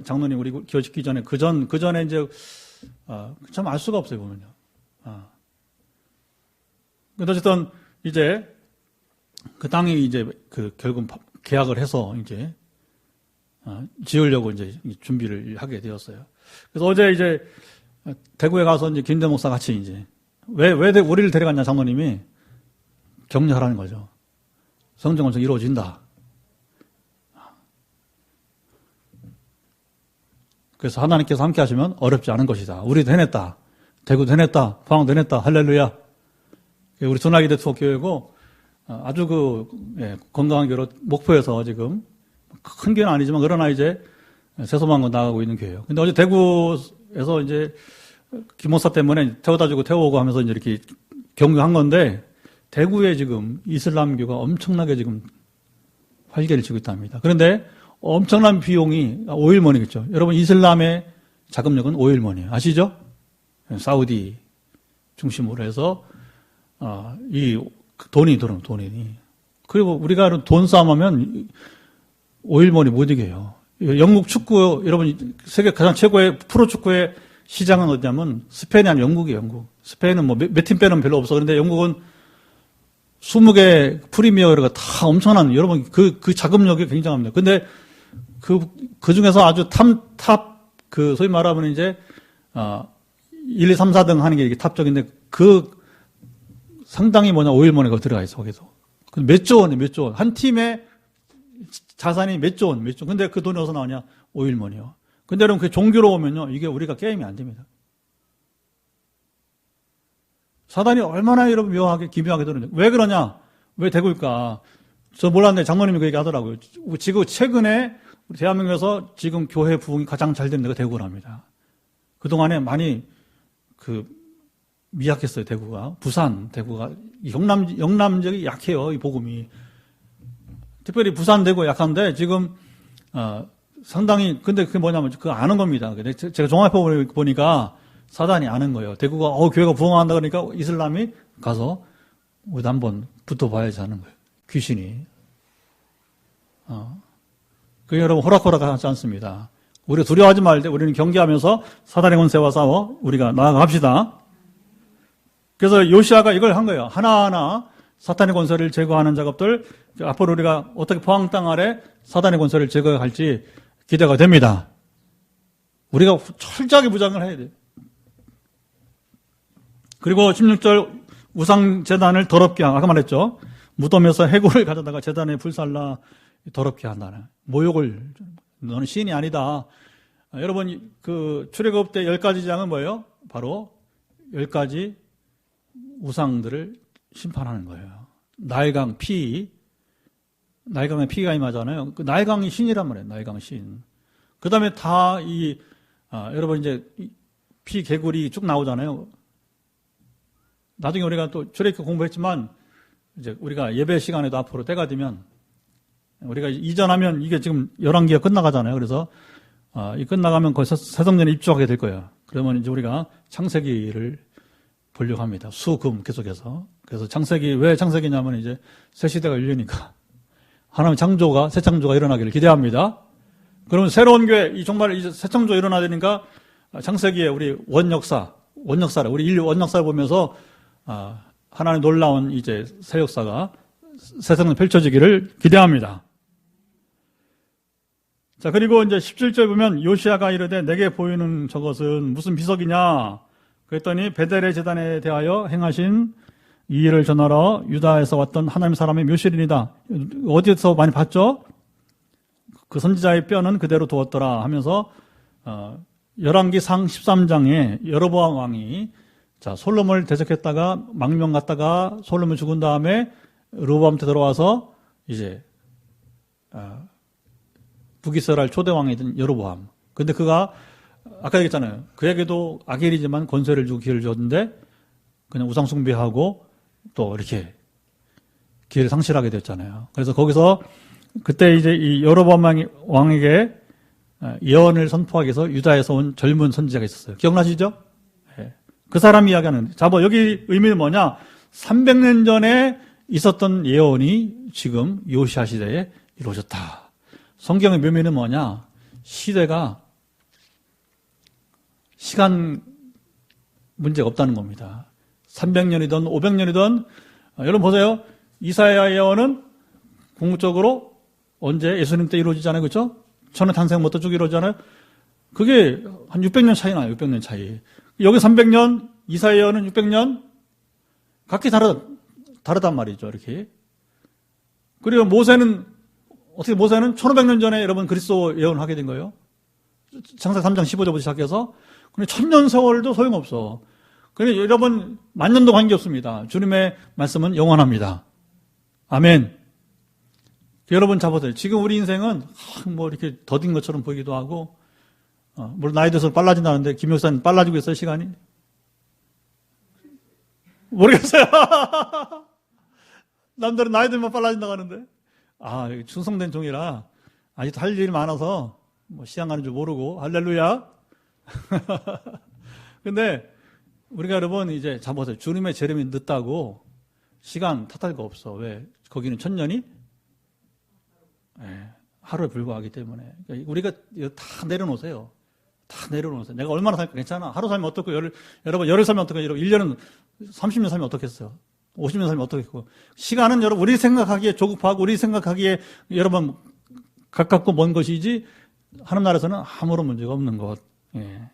장로님 우리 교회 짓기 전에 그 전에 이제 참 알 수가 없어요 보면요. 근데 어쨌든 이제 그 땅이 이제 그 결국 계약을 해서 이제 지으려고 이제 준비를 하게 되었어요. 그래서 어제 이제 대구에 가서 이제 김대 목사 같이 이제 왜 우리를 데려갔냐 장로님이 격려하라는 거죠. 성전 건축 이루어진다. 그래서 하나님께서 함께 하시면 어렵지 않은 것이다. 우리도 해냈다. 대구도 해냈다. 포항도 해냈다. 할렐루야. 우리 전화기 대투교회고 아주 건강한 교회로 목포에서 지금 큰 교회는 아니지만 그러나 이제 세소망고 나가고 있는 교회예요. 근데 어제 대구에서 이제 김목사 때문에 태워다 주고 태워오고 하면서 이제 이렇게 격려한 건데 대구에 지금 이슬람교가 엄청나게 지금 활개를 치고 있답니다. 그런데 엄청난 비용이 오일머니겠죠. 여러분 이슬람의 자금력은 오일머니예요. 아시죠? 사우디 중심으로 해서 이 돈이 들어요. 돈이. 그리고 우리가 돈 싸움하면 오일머니 못 이겨요. 영국 축구 여러분 세계 가장 최고의 프로 축구의 시장은 어디냐면 스페인이 아니라 영국이에요. 영국. 스페인은 뭐 몇 팀 빼는 별로 없어. 그런데 영국은 20개 프리미어가 다 엄청난 여러분 그 자금력이 굉장합니다. 근데 그 중에서 아주 탑 소위 말하면 이제 1, 2, 3, 4등 하는 게 이게 탑적인데 상당히 오일머니가 들어가 있어 거기서. 몇 조 원이에요. 몇 조 원. 한 팀의 자산이 몇 조 원. 근데 그 돈이 어디서 나오냐? 오일머니요. 근데 여러분 그 종교로 오면요. 이게 우리가 게임이 안 됩니다. 사단이 얼마나 여러분 묘하게 기묘하게 들었는데 왜 그러냐? 왜 대구일까? 저 몰랐는데 장로님이 그 얘기 하더라고요. 지금 최근에 우리 대한민국에서 지금 교회 부흥이 가장 잘 되는 데가 대구랍니다. 그동안에 많이 미약했어요, 대구가. 대구가. 영남 지역이 약해요, 이 복음이. 특별히 부산, 대구가 약한데, 지금, 상당히, 근데 그게 뭐냐면, 그거 아는 겁니다. 제가 종합해 보니까 사단이 아는 거예요. 대구가, 교회가 부흥한다 그러니까 이슬람이 가서, 우리도 한번 붙어봐야지 하는 거예요. 귀신이. 그게 여러분 호락호락하지 않습니다. 우리가 두려워하지 말되 우리는 경계하면서 사단의 권세와 싸워 우리가 나아갑시다. 그래서 요시아가 이걸 한 거예요. 하나하나 사탄의 권세를 제거하는 작업들 앞으로 우리가 어떻게 포항 땅 아래 사단의 권세를 제거할지 기대가 됩니다. 우리가 철저하게 무장을 해야 돼요. 그리고 16절 우상재단을 더럽게 아까 말했죠. 무덤에서 해골을 가져다가 재단에 불살라 더럽게 한다는 모욕을 너는 신이 아니다. 여러분 그 출애굽 때 10가지 장은 뭐예요? 바로 10가지 우상들을 심판하는 거예요. 나일강 나일강에 피가 임하잖아요. 그 나일강이 신이란 말이에요. 나일강 신. 그 다음에 여러분 이제 피 개구리 쭉 나오잖아요. 나중에 우리가 또 출애굽 공부했지만 이제 우리가 예배 시간에도 앞으로 때가 되면 우리가 이전하면 이게 지금 11기가 끝나가잖아요. 그래서 이 끝나가면 거의 새성전에 입주하게 될 거예요. 그러면 이제 우리가 창세기를 보려고 합니다. 수금 계속해서. 그래서 왜 창세기냐면 이제 새 시대가 열리니까 하나님 새 창조가 일어나기를 기대합니다. 그러면 새로운 교회, 정말 이제 새 창조가 일어나야 되니까 창세기에 우리 우리 인류 원역사를 보면서 하나님 놀라운 이제 새 역사가 세상에 펼쳐지기를 기대합니다. 자, 그리고 이제 17절 보면 요시아가 이르되 내게 보이는 저것은 무슨 비석이냐? 그랬더니 베델의 제단에 대하여 행하신 이 일을 전하러 유다에서 왔던 하나님 사람의 묘실이니다. 어디서 많이 봤죠? 그 선지자의 뼈는 그대로 두었더라 하면서 열왕기상 13장에 여로보암 왕이 자 솔로몬을 대적했다가 망명 갔다가 솔로몬 죽은 다음에 르호보암한테 들어와서 이제 북이스라엘 초대왕이던 여로보암. 근데 그가 아까 얘기했잖아요. 그에게도 악일이지만 권세를 주고 기회를 줬는데 그냥 우상 숭배하고 또 이렇게 기회를 상실하게 됐잖아요. 그래서 거기서 그때 이제 이 여로보암 왕에게 예언을 선포하기 위해서 유다에서 온 젊은 선지자가 있었어요. 기억나시죠? 네. 그 사람 이야기하는. 자, 뭐 여기 의미는 뭐냐? 300년 전에 있었던 예언이 지금 요시야 시대에 이루어졌다. 성경의 묘미는 뭐냐? 시대가 시간 문제가 없다는 겁니다. 300년이든 500년이든 여러분 보세요. 이사야 예언은 궁극적으로 언제 예수님 때 이루어지잖아요. 그렇죠? 천의 탄생부터 쭉 이루어지잖아요. 그게 한 600년 차이 나요. 600년 차이. 여기 300년, 이사야 예언은 600년 각기 다르단 말이죠. 이렇게. 그리고 모세는 1500년 전에 여러분 그리스도 예언을 하게 된 거예요. 창세기 3장 15절부터 시작해서. 근데 1000년 세월도 소용없어. 그러니까 여러분 만년도 관계없습니다. 주님의 말씀은 영원합니다. 아멘. 여러분 잡아보세요. 지금 우리 인생은 뭐 이렇게 더딘 것처럼 보이기도 하고 물론 나이 들어서 빨라진다는데 김 목사님 빨라지고 있어요 시간이? 모르겠어요. 남들은 나이 들면 빨라진다고 하는데 충성된 종이라 아직도 할 일이 많아서 뭐 시간 가는 줄 모르고 할렐루야. 근데 우리가 여러분 이제 잡아보세요. 주님의 재림이 늦다고 시간 탓할 거 없어. 왜? 거기는 1000년이 하루에 불과하기 때문에. 그러니까 우리가 다 내려놓으세요. 다 내려놓으세요. 내가 얼마나 살까 괜찮아. 하루 살면 어떻고, 여러분, 열흘 살면 어떻고, 1년은 30년 살면 어떻겠어요. 50년 살면 어떻겠고. 시간은 여러분, 우리 생각하기에 조급하고, 우리 생각하기에 여러분, 가깝고 먼 것이지, 하는 나라에서는 아무런 문제가 없는 것. 예.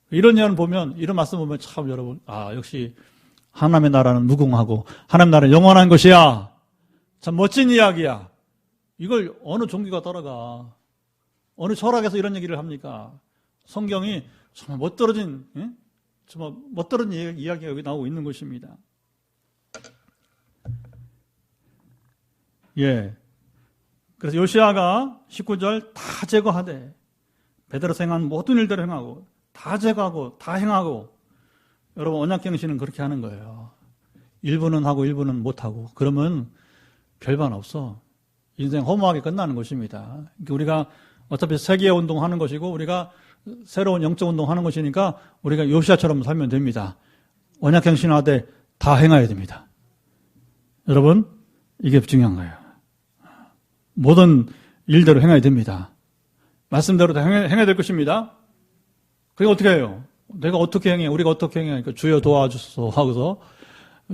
이런 예언 보면, 이런 말씀 보면 참 여러분, 역시 하나님의 나라는 무궁하고, 하나님의 나라는 영원한 것이야. 참 멋진 이야기야. 이걸 어느 종교가 따라가? 어느 철학에서 이런 얘기를 합니까? 성경이 정말 멋떨어진, 정말 멋떨어진 이야기가 여기 나오고 있는 것입니다. 예. 그래서 요시야가 19절 다 제거하되, 베드로서 행한 모든 일대로 행하고, 다 제거하고, 다 행하고, 여러분, 언약갱신은 그렇게 하는 거예요. 일부는 하고, 일부는 못하고, 그러면 별반 없어. 인생 허무하게 끝나는 것입니다. 우리가 어차피 세계 운동하는 것이고 우리가 새로운 영적 운동하는 것이니까 우리가 요시야처럼 살면 됩니다. 언약갱신하되 다 행해야 됩니다. 여러분 이게 중요한 거예요. 모든 일대로 행해야 됩니다. 말씀대로 다 행해야 될 것입니다. 그게 어떻게 해요? 내가 어떻게 행해? 우리가 어떻게 행해? 그러니까 주여 도와주소서 하고서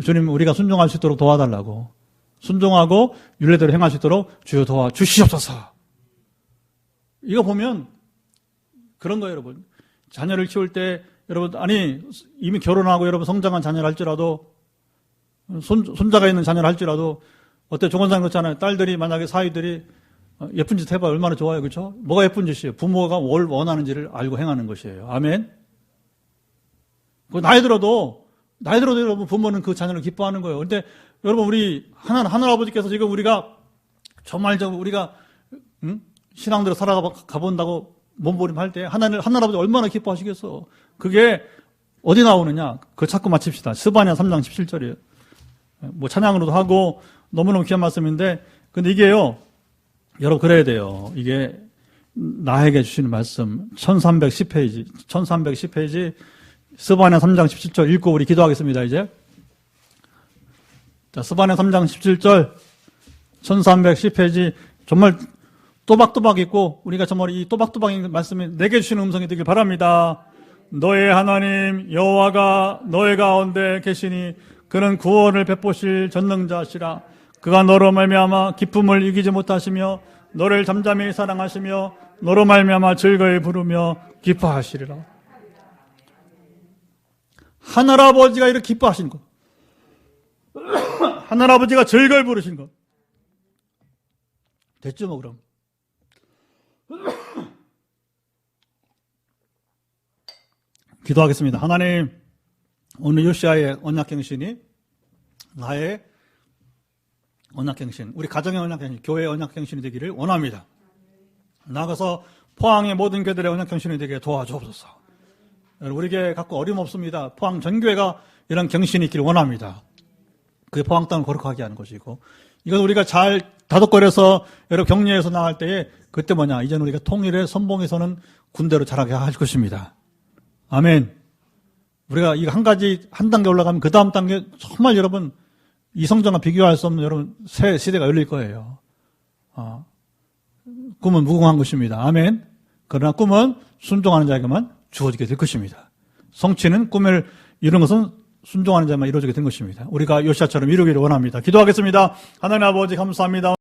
주님 우리가 순종할 수 있도록 도와달라고 순종하고 율례대로 행할 수 있도록 주여 도와주시옵소서. 이거 보면 그런 거예요, 여러분. 자녀를 키울 때 여러분 이미 결혼하고 여러분 성장한 자녀를 할지라도 손자가 있는 자녀를 할지라도 어때 조건상 그렇잖아요. 딸들이 만약에 사위들이 예쁜 짓 해봐 얼마나 좋아요, 그렇죠? 뭐가 예쁜 짓이에요? 부모가 뭘 원하는지를 알고 행하는 것이에요. 아멘. 나이 들어도 여러분 부모는 그 자녀를 기뻐하는 거예요. 그런데 여러분 우리 하늘아버지께서 지금 우리가 정말 우리가 신앙대로 살아가 본다고 몸부림할 때 하늘아버지 얼마나 기뻐하시겠어. 그게 어디 나오느냐? 그거 찾고 마칩시다. 스바냐 3장 17절이에요. 뭐 찬양으로도 하고 너무너무 귀한 말씀인데 근데 이게요. 여러분 그래야 돼요. 이게 나에게 주시는 말씀 1310페이지 스바냐 3장 17절 읽고 우리 기도하겠습니다. 이제 자, 스바냐 3장 17절 1310페이지 정말 또박또박 있고 우리가 정말 이 또박또박인 말씀이 내게 주시는 음성이 되길 바랍니다. 너의 하나님 여호와가 너의 가운데 계시니 그는 구원을 베푸실 전능자시라. 그가 너로 말미암아 기쁨을 이기지 못하시며 너를 잠잠히 사랑하시며 너로 말미암아 즐거이 부르며 기뻐하시리라. 하늘아버지가 이렇게 기뻐하시는 것. 하나님 아버지가 즐거이 부르신 것. 됐죠, 뭐, 그럼. 기도하겠습니다. 하나님, 오늘 요시아의 언약갱신이 나의 언약갱신, 우리 가정의 언약갱신, 교회의 언약갱신이 되기를 원합니다. 나가서 포항의 모든 교회들의 언약갱신이 되게 도와주옵소서. 우리에게 갖고 어림없습니다. 포항 전교회가 이런 경신이 있기를 원합니다. 그게 포항 땅을 거룩하게 하는 것이고, 이건 우리가 잘 다독거려서 여러 격리에서 나갈 때에 그때 뭐냐, 이제는 우리가 통일의 선봉에서는 군대로 자라게 할 것입니다. 아멘. 우리가 이거 한 가지, 한 단계 올라가면 그 다음 단계 정말 여러분 이성전과 비교할 수 없는 여러분 새 시대가 열릴 거예요. 꿈은 무궁한 것입니다. 아멘. 그러나 꿈은 순종하는 자에게만 주어지게 될 것입니다. 성취는 꿈을 이룬 것은 순종하는 자만 이루어지게 된 것입니다. 우리가 요시아처럼 이루기를 원합니다. 기도하겠습니다. 하나님 아버지 감사합니다.